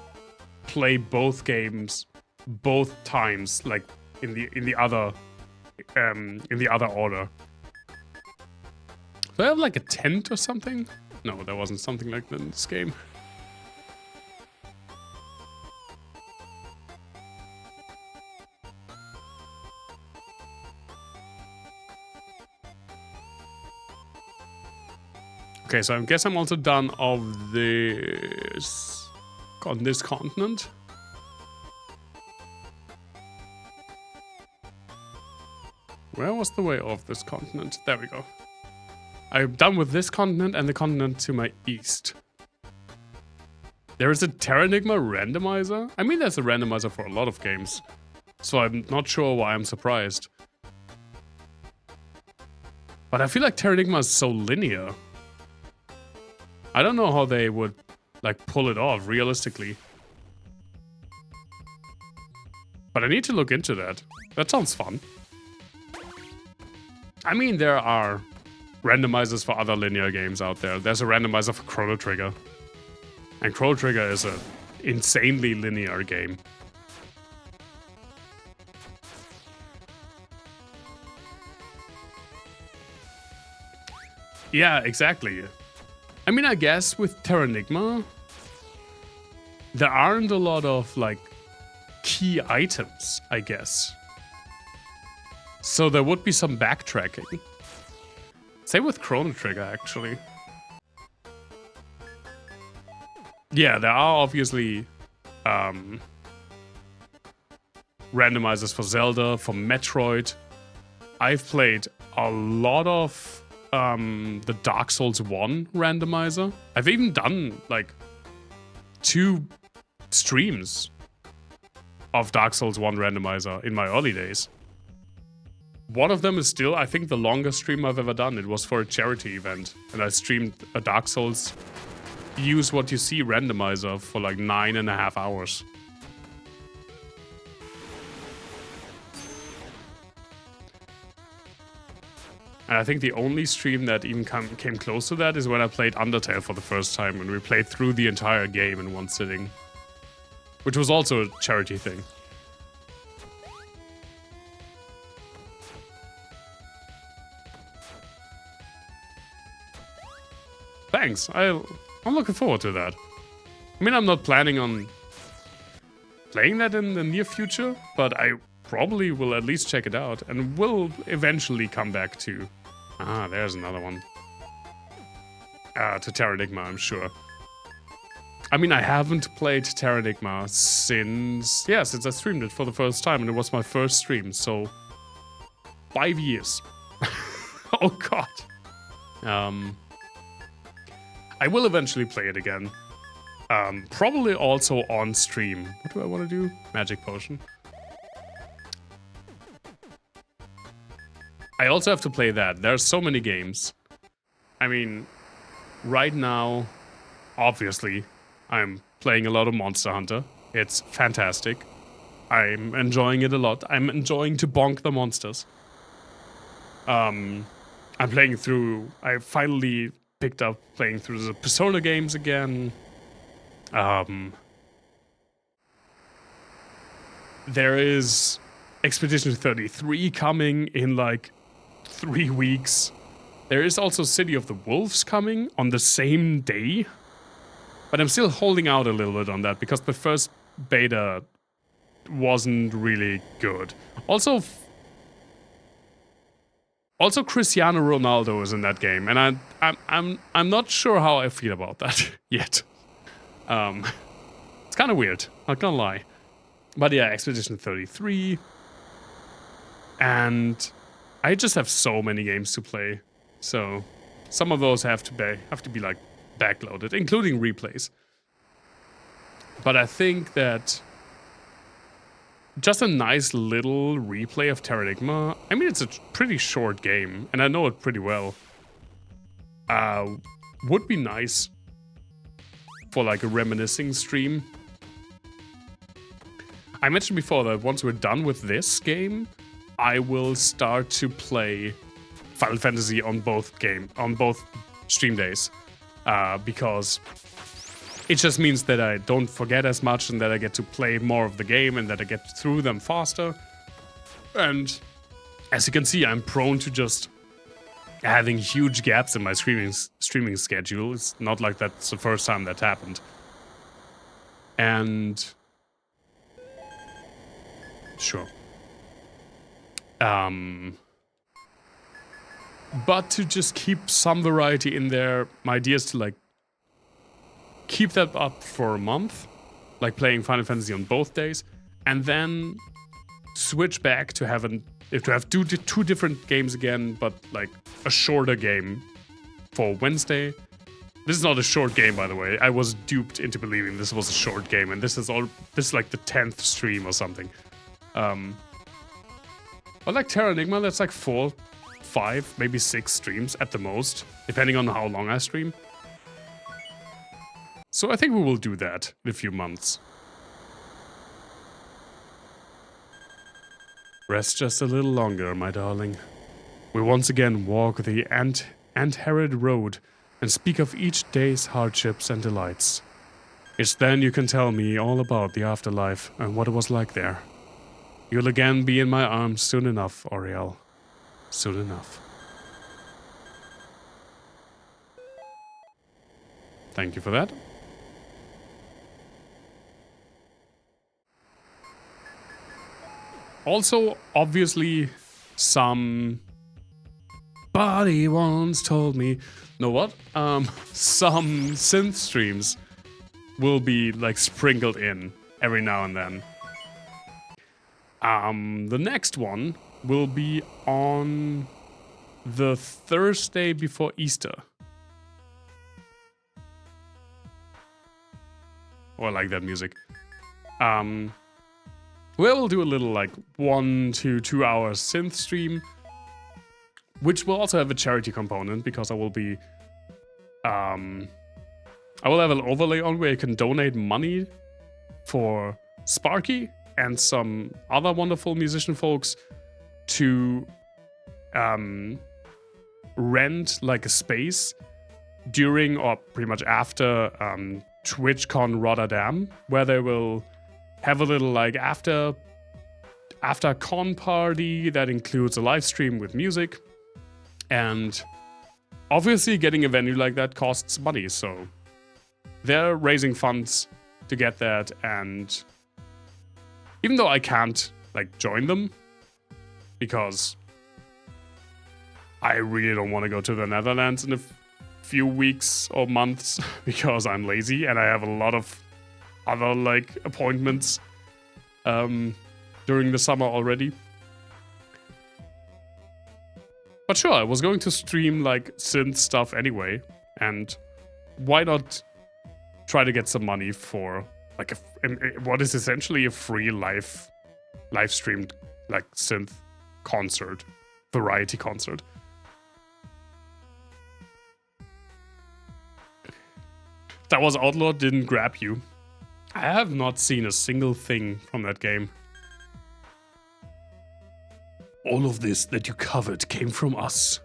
A: play both games both times, like in the other order. Do I have like a tent or something? No, there wasn't something like that in this game. Okay, so I guess I'm also done of this on this continent. Where was the way off this continent? There we go. I'm done with this continent and the continent to my east. There is a Terranigma randomizer? I mean, there's a randomizer for a lot of games. So I'm not sure why I'm surprised. But I feel like Terranigma is so linear. I don't know how they would, like, pull it off realistically. But I need to look into that. That sounds fun. I mean, there are randomizers for other linear games out there. There's a randomizer for Chrono Trigger. And Chrono Trigger is an insanely linear game. Yeah, exactly. I mean, I guess with Terranigma, there aren't a lot of, like, key items, I guess. So there would be some backtracking. Same with Chrono Trigger, actually. Yeah, there are obviously randomizers for Zelda, for Metroid. I've played a lot of the Dark Souls 1 randomizer. I've even done like 2 streams of Dark Souls 1 randomizer in my early days. One of them is still, I think, the longest stream I've ever done. It was for a charity event, and I streamed a Dark Souls Use What You See randomizer for like 9.5 hours. And I think the only stream that even came close to that is when I played Undertale for the first time, and we played through the entire game in one sitting. Which was also a charity thing. Thanks, I'm looking forward to that. I mean, I'm not planning on playing that in the near future, but I probably will at least check it out, and will eventually come back to... Ah, there's another one. To Terranigma, I'm sure. I mean, I haven't played Terranigma since I streamed it for the first time, and it was my first stream, so 5 years. Oh god. I will eventually play it again. Probably also on stream. What do I want to do? Magic potion. I also have to play that. There are so many games. I mean, right now, obviously, I'm playing a lot of Monster Hunter. It's fantastic. I'm enjoying it a lot. I'm enjoying to bonk the monsters. I'm playing through... I finally picked up playing through the Persona games again. There is Expedition 33 coming in like 3 weeks. There is also City of the Wolves coming on the same day. But I'm still holding out a little bit on that because the first beta wasn't really good. Also Cristiano Ronaldo is in that game, and I'm not sure how I feel about that yet. It's kind of weird, not gonna lie. But yeah, Expedition 33. And I just have so many games to play. So some of those have to be like backloaded, including replays. But I think that just a nice little replay of Terranigma, I mean, it's a pretty short game, and I know it pretty well, would be nice for like a reminiscing stream. I mentioned before that once we're done with this game, I will start to play Final Fantasy on both stream days, because it just means that I don't forget as much and that I get to play more of the game and that I get through them faster. And as you can see, I'm prone to just having huge gaps in my streaming schedule. It's not like that's the first time that happened. And sure. But to just keep some variety in there, my idea is to like keep that up for a month, like playing Final Fantasy on both days, and then switch back to have two different games again, but like a shorter game for Wednesday. This is not a short game, by the way. I was duped into believing this was a short game, and this is like the 10th stream or something. But like Terranigma, that's like 4, 5, maybe 6 streams at the most, depending on how long I stream. So I think we will do that in a few months. Rest just a little longer, my darling. We once again walk the ant-harried road and speak of each day's hardships and delights. It's then you can tell me all about the afterlife and what it was like there. You'll again be in my arms soon enough, Oriel. Soon enough. Thank you for that. Also, obviously, somebody once told me, know what? Some synth streams will be like sprinkled in every now and then. The next one will be on the Thursday before Easter. Oh, I like that music. We'll do a little like 1 to 2 hour synth stream, which will also have a charity component because I will have an overlay on where you can donate money for Sparky and some other wonderful musician folks to rent like a space during or pretty much after TwitchCon Rotterdam, where they will have a little like after con party that includes a live stream with music. And obviously getting a venue like that costs money, so they're raising funds to get that. And even though I can't like join them because I really don't want to go to the Netherlands in a few weeks or months because I'm lazy and I have a lot of other like appointments during the summer already. But sure, I was going to stream like synth stuff anyway, and why not try to get some money for like what is essentially a free live streamed like synth concert, variety concert. That Was Outlawed didn't grab you. I have not seen a single thing from that game. All of this that you covered came from us.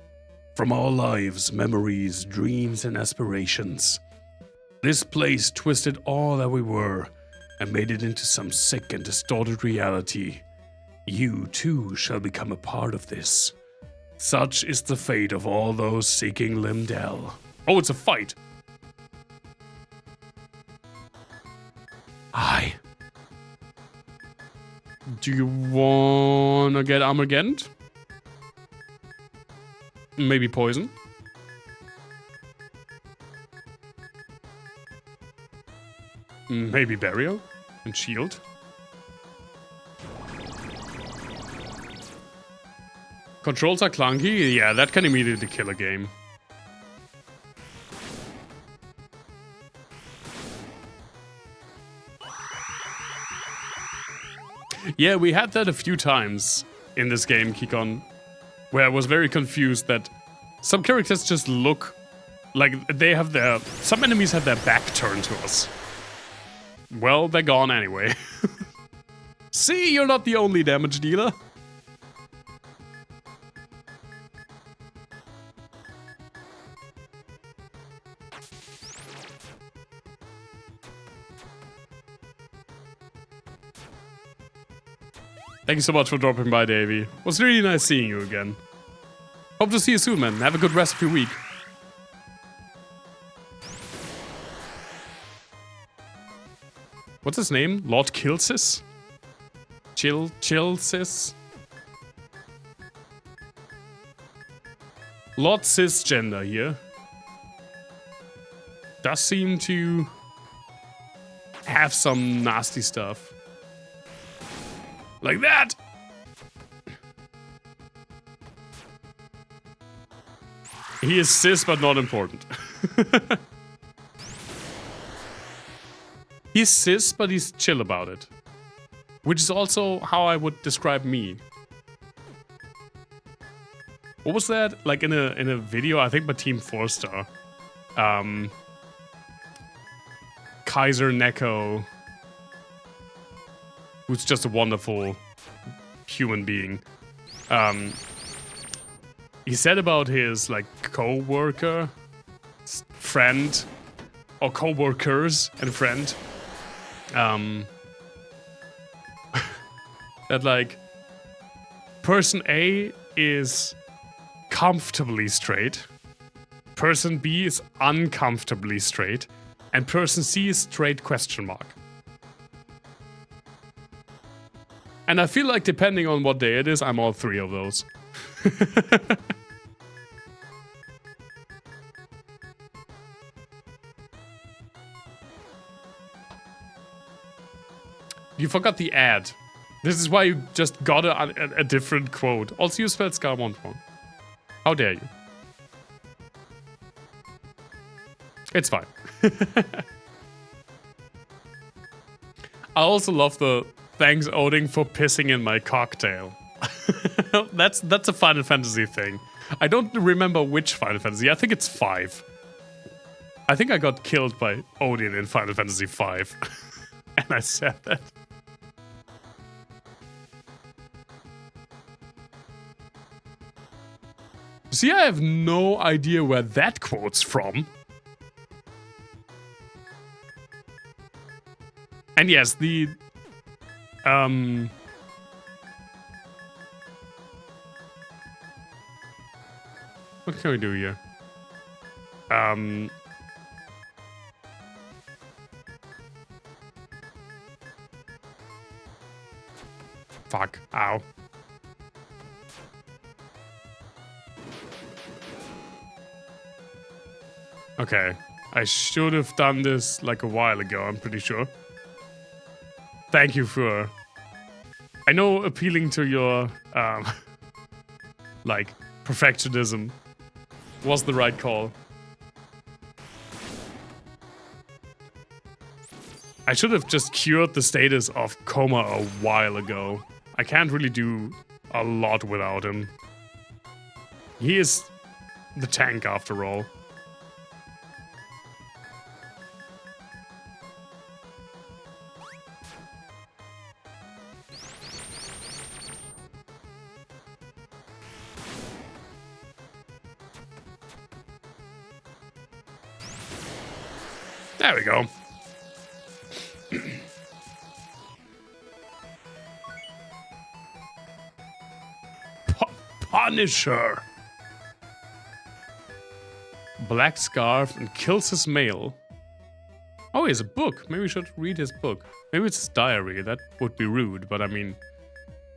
A: From our lives, memories, dreams, and aspirations. This place twisted all that we were and made it into some sick and distorted reality. You, too, shall become a part of this. Such is the fate of all those seeking Limdell. Oh, it's a fight! Aye. Do you wanna get Armageddon? Maybe poison? Maybe burial and shield? Controls are clunky? Yeah, that can immediately kill a game. Yeah, we had that a few times in this game, Kikon, where I was very confused that some characters just look like they have their... Some enemies have their back turned to us. Well, they're gone anyway. See, you're not the only damage dealer. Thank you so much for dropping by, Davey. It was really nice seeing you again. Hope to see you soon, man. Have a good rest of your week. What's his name? Lord Kilsis? Chillsis? Lord Cisgender here. Does seem to have some nasty stuff. Like that! He is cis, but not important. He's cis, but he's chill about it. Which is also how I would describe me. What was that? Like in a video, I think by Team 4-Star. Kaiser Neko, who's just a wonderful human being. He said about his like co-worker, friend, or co-workers and friend, that like person A is comfortably straight, person B is uncomfortably straight, and person C is straight question mark. And I feel like depending on what day it is, I'm all three of those. You forgot the ad. This is why you just got a different quote. Also, you spelled Scarmonde wrong. How dare you? It's fine. I also love the thanks Odin for pissing in my cocktail. That's a Final Fantasy thing. I don't remember which Final Fantasy. I think it's 5. I think I got killed by Odin in Final Fantasy 5. And I said that. See, I have no idea where that quote's from. And yes, the... What can we do here? Fuck. Ow. Okay. I should have done this like a while ago, I'm pretty sure. Thank you for... I know appealing to your, like, perfectionism was the right call. I should have just cured the status of coma a while ago. I can't really do a lot without him. He is the tank after all. There we go. Punisher. Black scarf and kills his mail. Oh, he has a book. Maybe we should read his book. Maybe it's his diary. That would be rude, but I mean,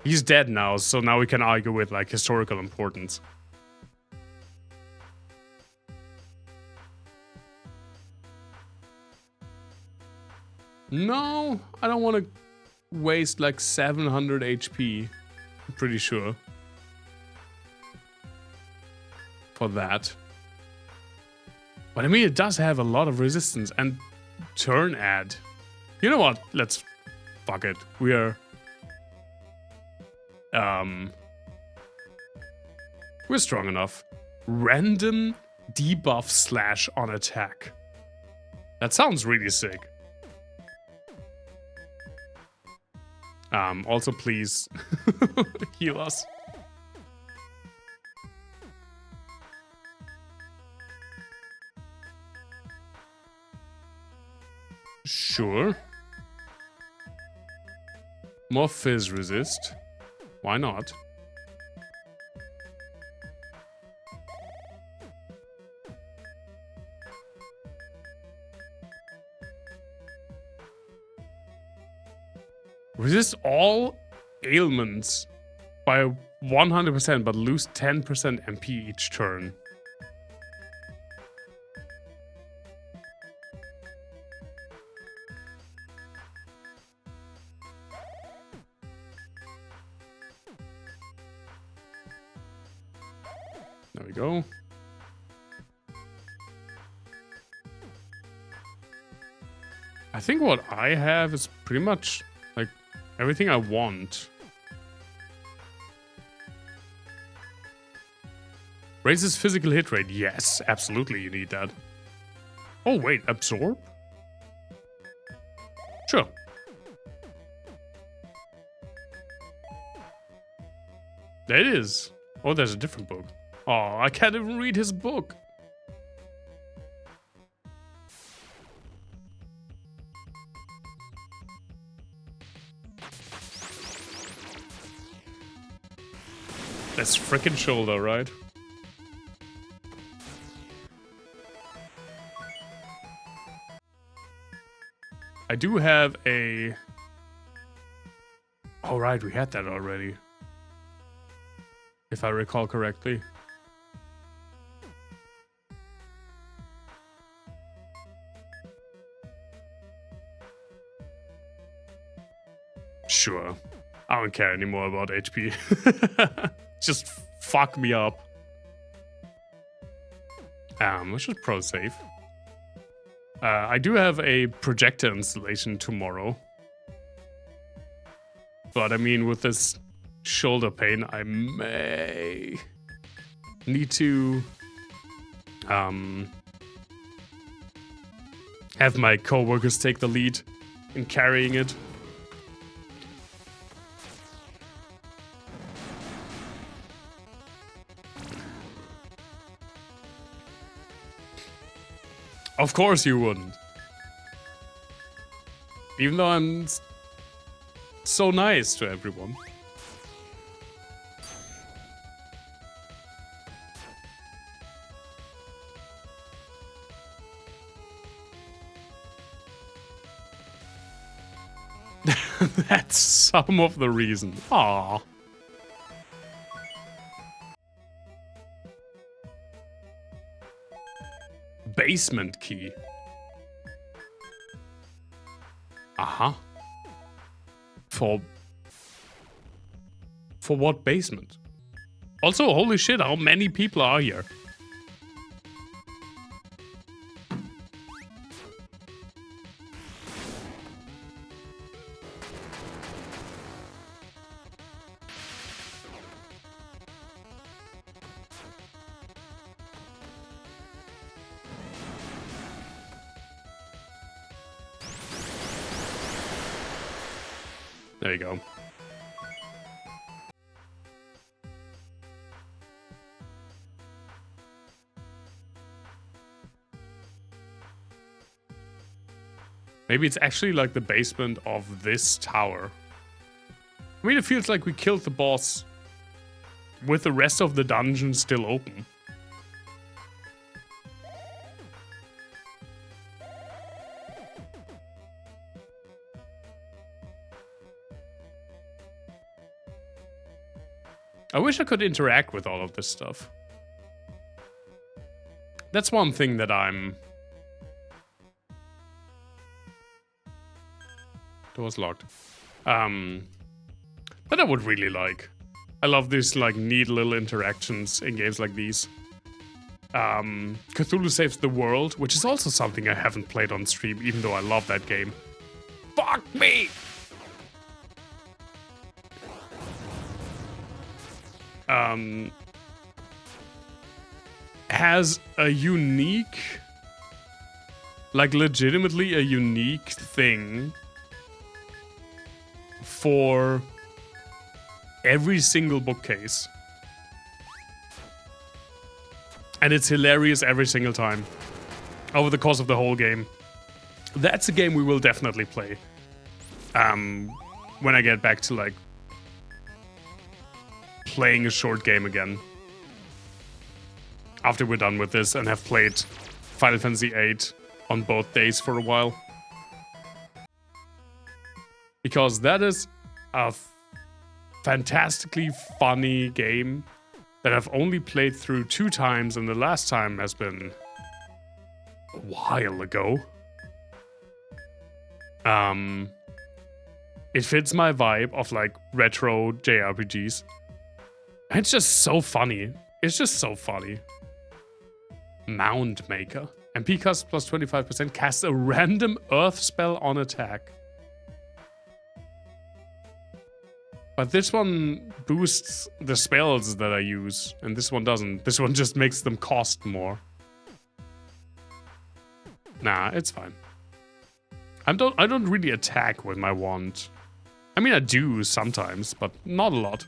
A: he's dead now, so now we can argue with like historical importance. No, I don't want to waste like 700 HP. I'm pretty sure. for that. But I mean, it does have a lot of resistance and turn add. You know what? Let's fuck it. We're strong enough. Random debuff / on attack. That sounds really sick. Also, please heal us. Sure. More fizz resist. Why not? Resist all ailments by 100%, but lose 10% MP each turn. There we go. I think what I have is pretty much like everything I want. Raises physical hit rate. Yes, absolutely you need that. Oh wait, absorb? Sure. There it is. Oh, there's a different book. Oh, I can't even read his book. That's frickin' shoulder, right? I do have a... Oh, right, we had that already. If I recall correctly. Sure. I don't care anymore about HP. Just fuck me up. Let's just pro save. I do have a projector installation tomorrow. But I mean, with this shoulder pain, I may need to have my co-workers take the lead in carrying it. Of course you wouldn't. Even though I'm so nice to everyone. That's some of the reason. Aww. Basement key. Uh-huh. For what basement? Also, holy shit, how many people are here? There you go. Maybe it's actually like the basement of this tower. I mean, it feels like we killed the boss with the rest of the dungeon still open. I wish I could interact with all of this stuff. That's one thing that I'm... Door's locked. That I would really like. I love these like neat little interactions in games like these. Cthulhu Saves the World, which is also something I haven't played on stream, even though I love that game. Fuck me! Has a unique, like legitimately a unique thing for every single bookcase. And it's hilarious every single time. Over the course of the whole game. That's a game we will definitely play. When I get back to like playing a short game again. After we're done with this and have played Final Fantasy VIII on both days for a while. Because that is a fantastically funny game that I've only played through 2 times, and the last time has been a while ago. It fits my vibe of like retro JRPGs. And it's just so funny. It's just so funny. Mound Maker. MP cost plus 25%. Cast a random earth spell on attack. But this one boosts the spells that I use, and this one doesn't. This one just makes them cost more. Nah, it's fine. I don't really attack with my wand. I mean, I do sometimes, but not a lot.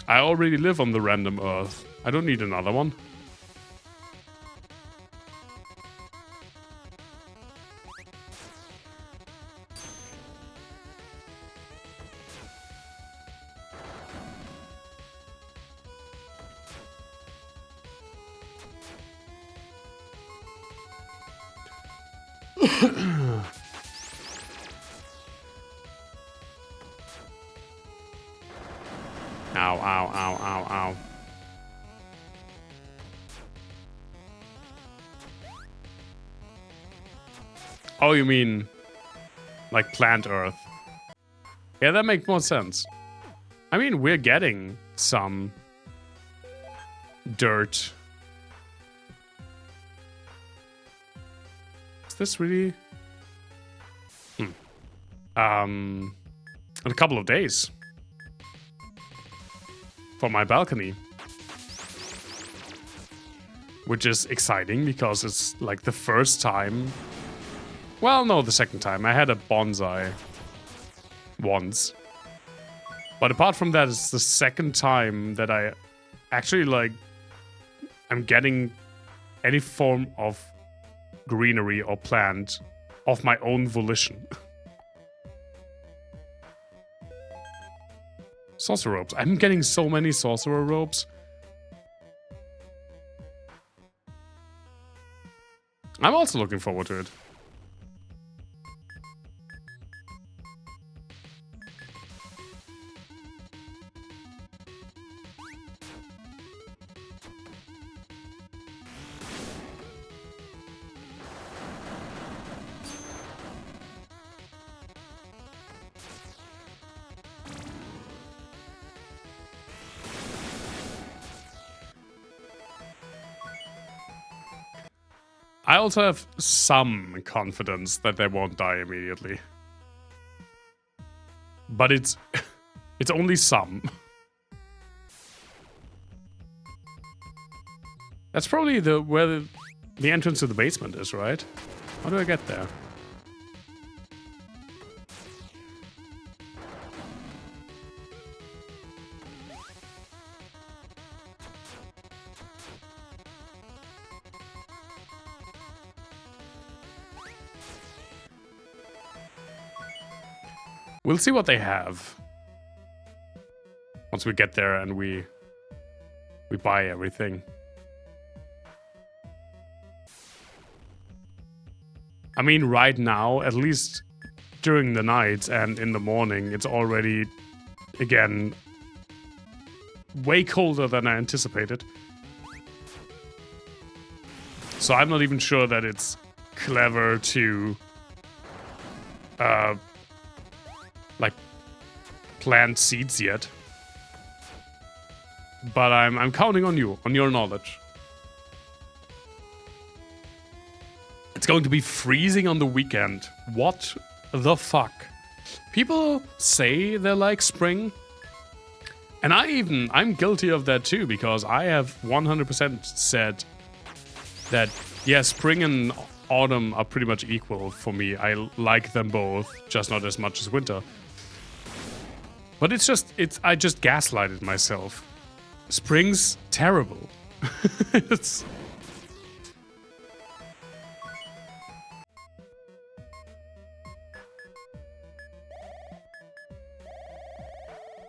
A: I already live on the random earth. I don't need another one. Ow, ow, ow, ow, ow. Oh, you mean like plant earth? Yeah, that makes more sense. I mean, we're getting some dirt. Is this really? In a couple of days. For my balcony. Which is exciting because it's like the first time. Well, no, the second time. I had a bonsai once. But apart from that, it's the second time that I actually like I'm getting any form of greenery or plant of my own volition. Sorcerer robes. I'm getting so many sorcerer robes. I'm also looking forward to it. I also have some confidence that they won't die immediately. But it's only some. That's probably where the entrance to the basement is, right? How do I get there? We'll see what they have. Once we get there and we buy everything. I mean, right now, at least during the night and in the morning, it's already, again, way colder than I anticipated. So I'm not even sure that it's clever to like plant seeds yet. But I'm counting on you, on your knowledge. It's going to be freezing on the weekend. What the fuck? People say they like spring. And I'm guilty of that too, because I have 100% said that, yeah, spring and autumn are pretty much equal for me. I like them both, just not as much as winter. But I just gaslighted myself. Spring's terrible. It's...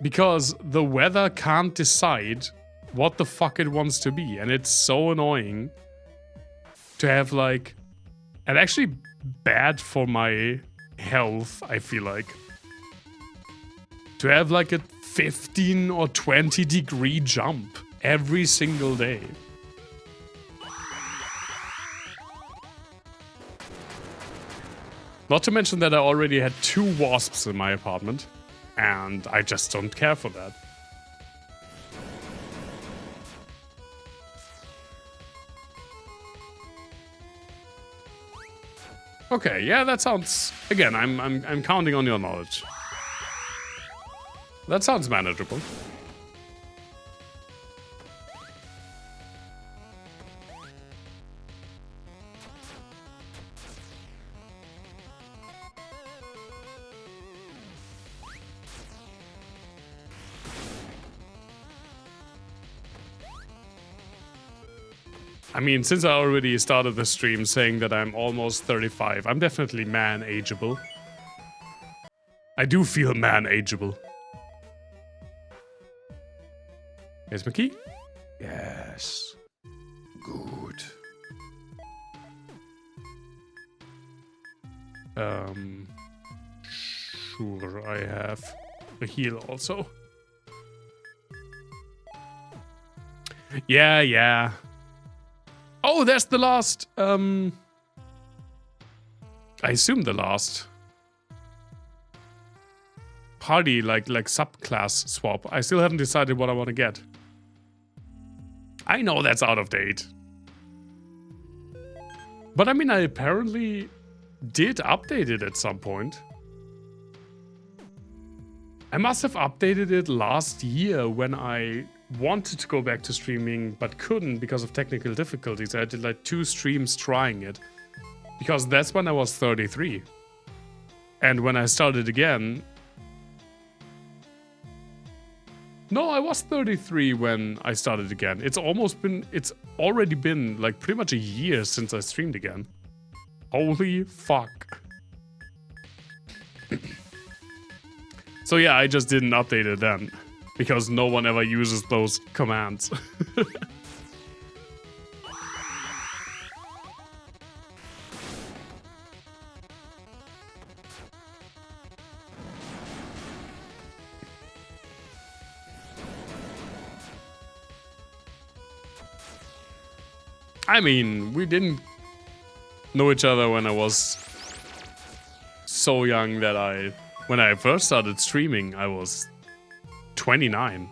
A: Because the weather can't decide what the fuck it wants to be. And it's so annoying to have like... And actually bad for my health, I feel like. To have like a 15 or 20 degree jump every single day. Not to mention that I already had 2 wasps in my apartment. And I just don't care for that. Okay, yeah, that sounds... Again, I'm counting on your knowledge. That sounds manageable. I mean, since I already started the stream saying that I'm almost 35, I'm definitely man-ageable. I do feel man-ageable. Here's my key. Yes. Good. Sure, I have a heal also. Yeah. Oh, there's the last, I assume the last party, like subclass swap. I still haven't decided what I want to get. I know that's out of date. But I mean, I apparently did update it at some point. I must have updated it last year when I wanted to go back to streaming but couldn't because of technical difficulties. I did like 2 streams trying it. Because that's when I was 33. And when I started again... No, I was 33 when I started again. It's already been like pretty much a year since I streamed again. Holy fuck. So yeah, I just didn't update it then. Because no one ever uses those commands. I mean, we didn't know each other when I was so young that when I first started streaming, I was 29.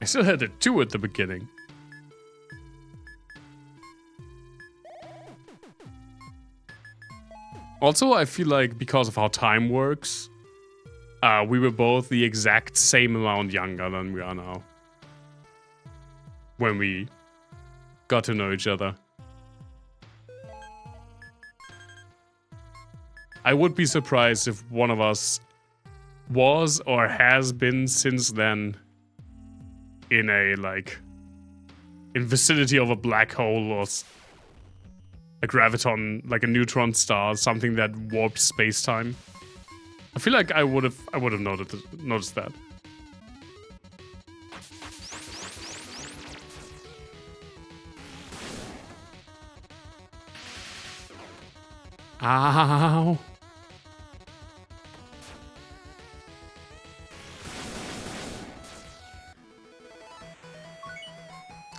A: I still had a 2 at the beginning. Also, I feel like because of how time works, we were both the exact same amount younger than we are now. When we got to know each other. I would be surprised if one of us was or has been since then in in vicinity of a black hole or a graviton, like a neutron star, something that warps space-time. I feel like I would have noticed that. Ow.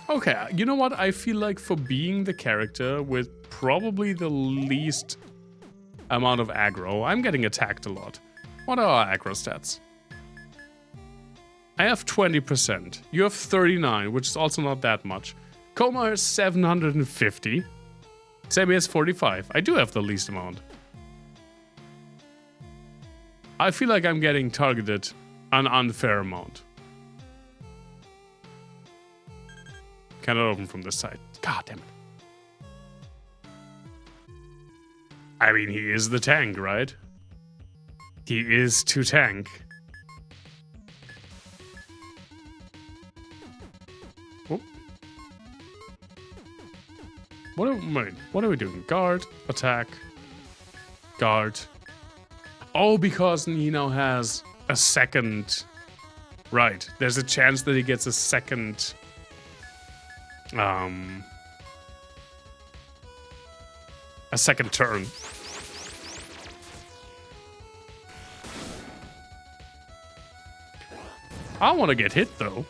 A: Okay, you know what? I feel like for being the character with probably the least amount of aggro, I'm getting attacked a lot. What are our aggro stats? I have 20%. You have 39, which is also not that much. Koma has 750. Sammy has 45. I do have the least amount. I feel like I'm getting targeted an unfair amount. Cannot open from this side. God damn it. I mean, he is the tank, right? He is to tank. Oh. What are we doing? Guard, attack, guard. Oh, because he now has a second. Right, there's a chance that he gets a second. A second turn. I want to get hit though.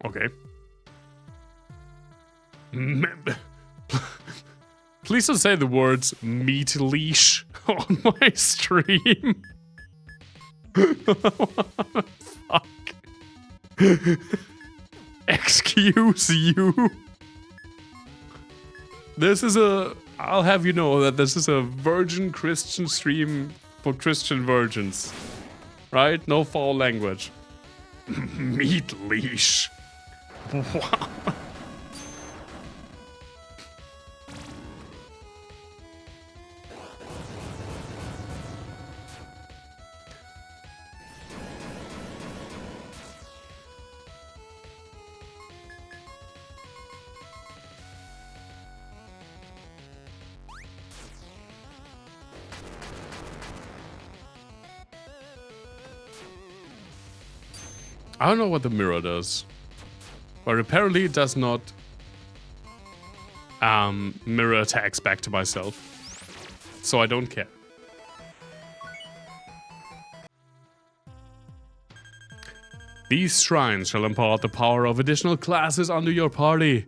A: Okay. Please don't say the words meat leash on my stream. Fuck. Excuse you. This is I'll have you know that this is a virgin Christian stream for Christian virgins. Right? No foul language. Meat leash. Wow. I don't know what the mirror does, but apparently it does not mirror attacks back to myself, so I don't care. These shrines shall impart the power of additional classes under your party.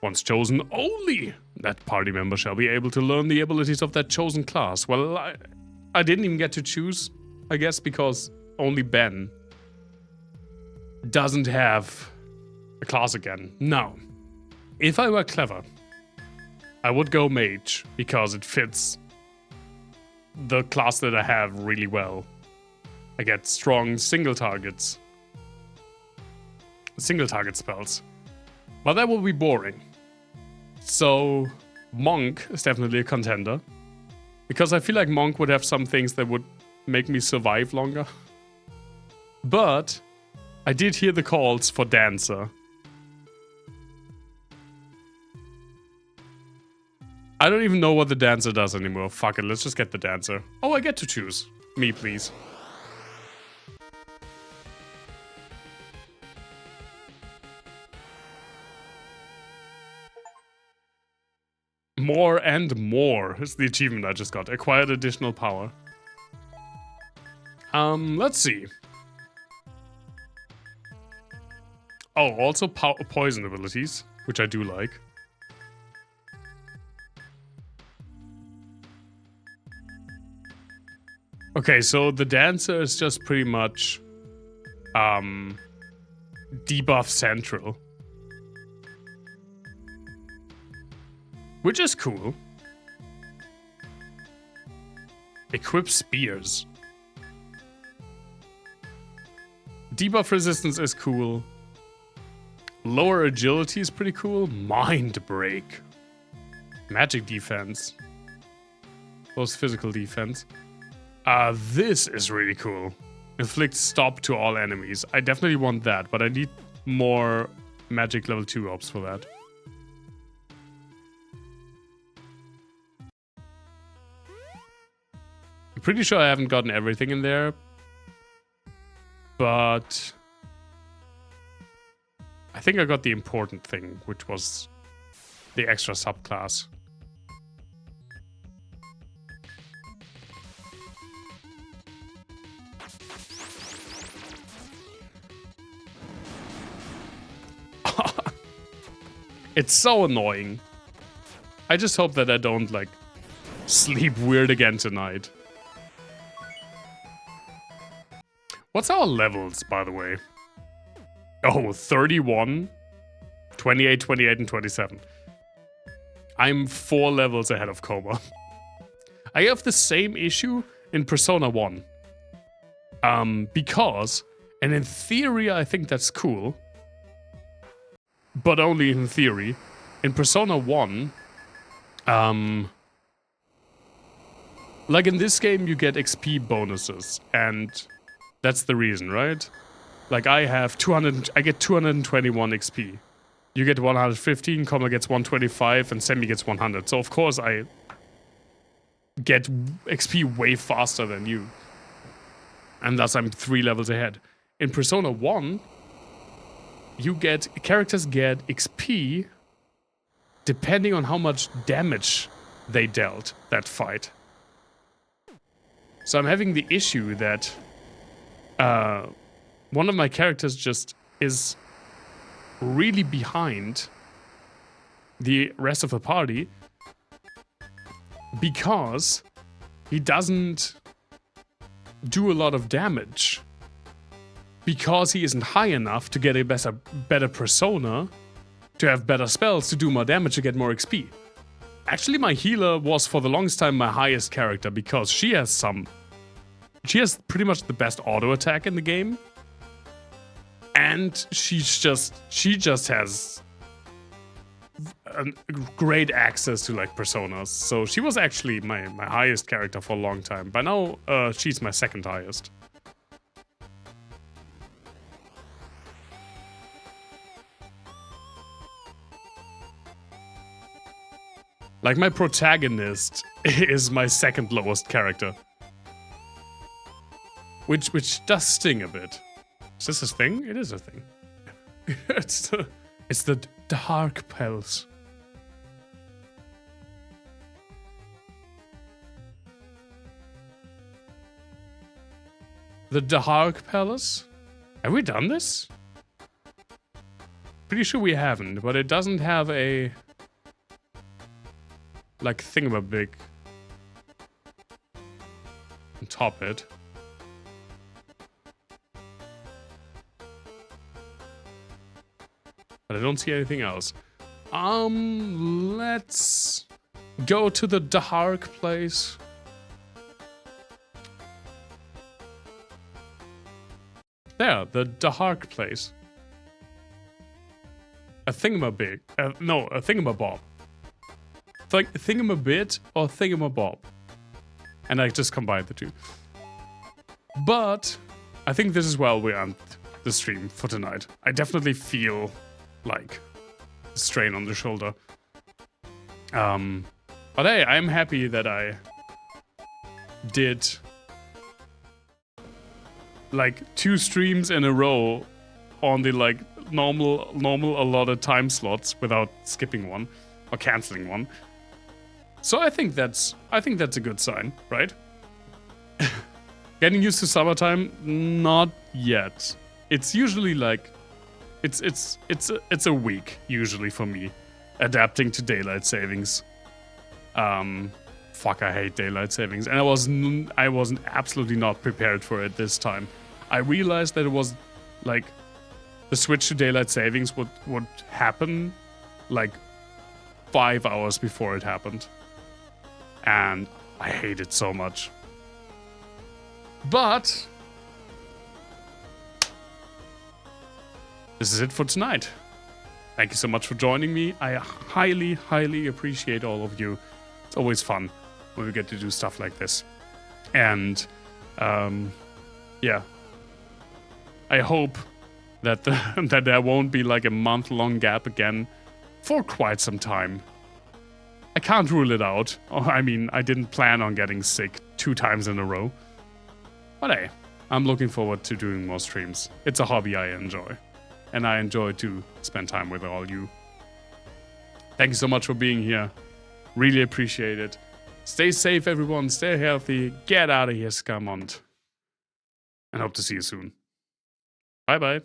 A: Once chosen, only that party member shall be able to learn the abilities of that chosen class. Well, I didn't even get to choose, I guess, because only Ben doesn't have a class again. Now, if I were clever, I would go mage because it fits the class that I have really well. I get strong single target spells, but that will be boring. So monk is definitely a contender because I feel like monk would have some things that would make me survive longer. But I did hear the calls for dancer. I don't even know what the dancer does anymore. Fuck it, let's just get the dancer. Oh, I get to choose. Me, please. More and more is the achievement I just got. Acquired additional power. Let's see. Oh, also poison abilities, which I do like. Okay, so the dancer is just pretty much debuff central, which is cool. Equip spears. Debuff resistance is cool. Lower agility is pretty cool. Mind break. Magic defense. Plus physical defense. This is really cool. Inflict stop to all enemies. I definitely want that, but I need more magic level 2 ops for that. I'm pretty sure I haven't gotten everything in there, but I think I got the important thing, which was the extra subclass. It's so annoying. I just hope that I don't, like, sleep weird again tonight. What's our levels, by the way? Oh, 31, 28, 28, and 27. I'm 4 levels ahead of Coma. I have the same issue in Persona 1. Because, and in theory I think that's cool, but only in theory, in Persona 1, like in this game you get XP bonuses, and that's the reason, right? Like I get 221 XP. You get 115, Coma gets 125, and Semi gets 100. So of course I get XP way faster than you. And thus I'm 3 levels ahead. In Persona 1, characters get XP depending on how much damage they dealt that fight. So I'm having the issue that one of my characters just is really behind the rest of the party because he doesn't do a lot of damage because he isn't high enough to get a better persona, to have better spells, to do more damage, to get more XP. Actually, my healer was for the longest time my highest character because she has pretty much the best auto attack in the game. And she just has great access to like personas. So she was actually my highest character for a long time. By now, she's my second highest. Like my protagonist is my second lowest character. Which does sting a bit. Is this a thing? It is a thing. it's the Dark Palace. The Dark Palace? Have we done this? Pretty sure we haven't, but it doesn't have a like thingamabig on top it. But I don't see anything else. Let's go to the dark place. There, the dark place. A thingamabig. No, a thingamabob. Thingamabit or thingamabob. And I just combined the two. But I think this is where we end the stream for tonight. I definitely feel like a strain on the shoulder. But hey, I'm happy that I did like 2 streams in a row on the like normal allotted time slots without skipping one or canceling one. So I think that's a good sign, right? Getting used to summertime, not yet. It's usually like it's a week usually for me adapting to daylight savings. Fuck, I hate daylight savings, and I wasn't absolutely not prepared for it this time. I realized that it was like the switch to daylight savings would happen like 5 hours before it happened. And I hate it so much. But this is it for tonight. Thank you so much for joining me. I highly, highly appreciate all of you. It's always fun when we get to do stuff like this. And yeah, I hope that that there won't be like a month-long gap again for quite some time. I can't rule it out. I mean, I didn't plan on getting sick 2 times in a row. But hey, I'm looking forward to doing more streams. It's a hobby I enjoy. And I enjoy to spend time with all you. Thank you so much for being here. Really appreciate it. Stay safe, everyone. Stay healthy. Get out of here, Scarmonde. And hope to see you soon. Bye-bye.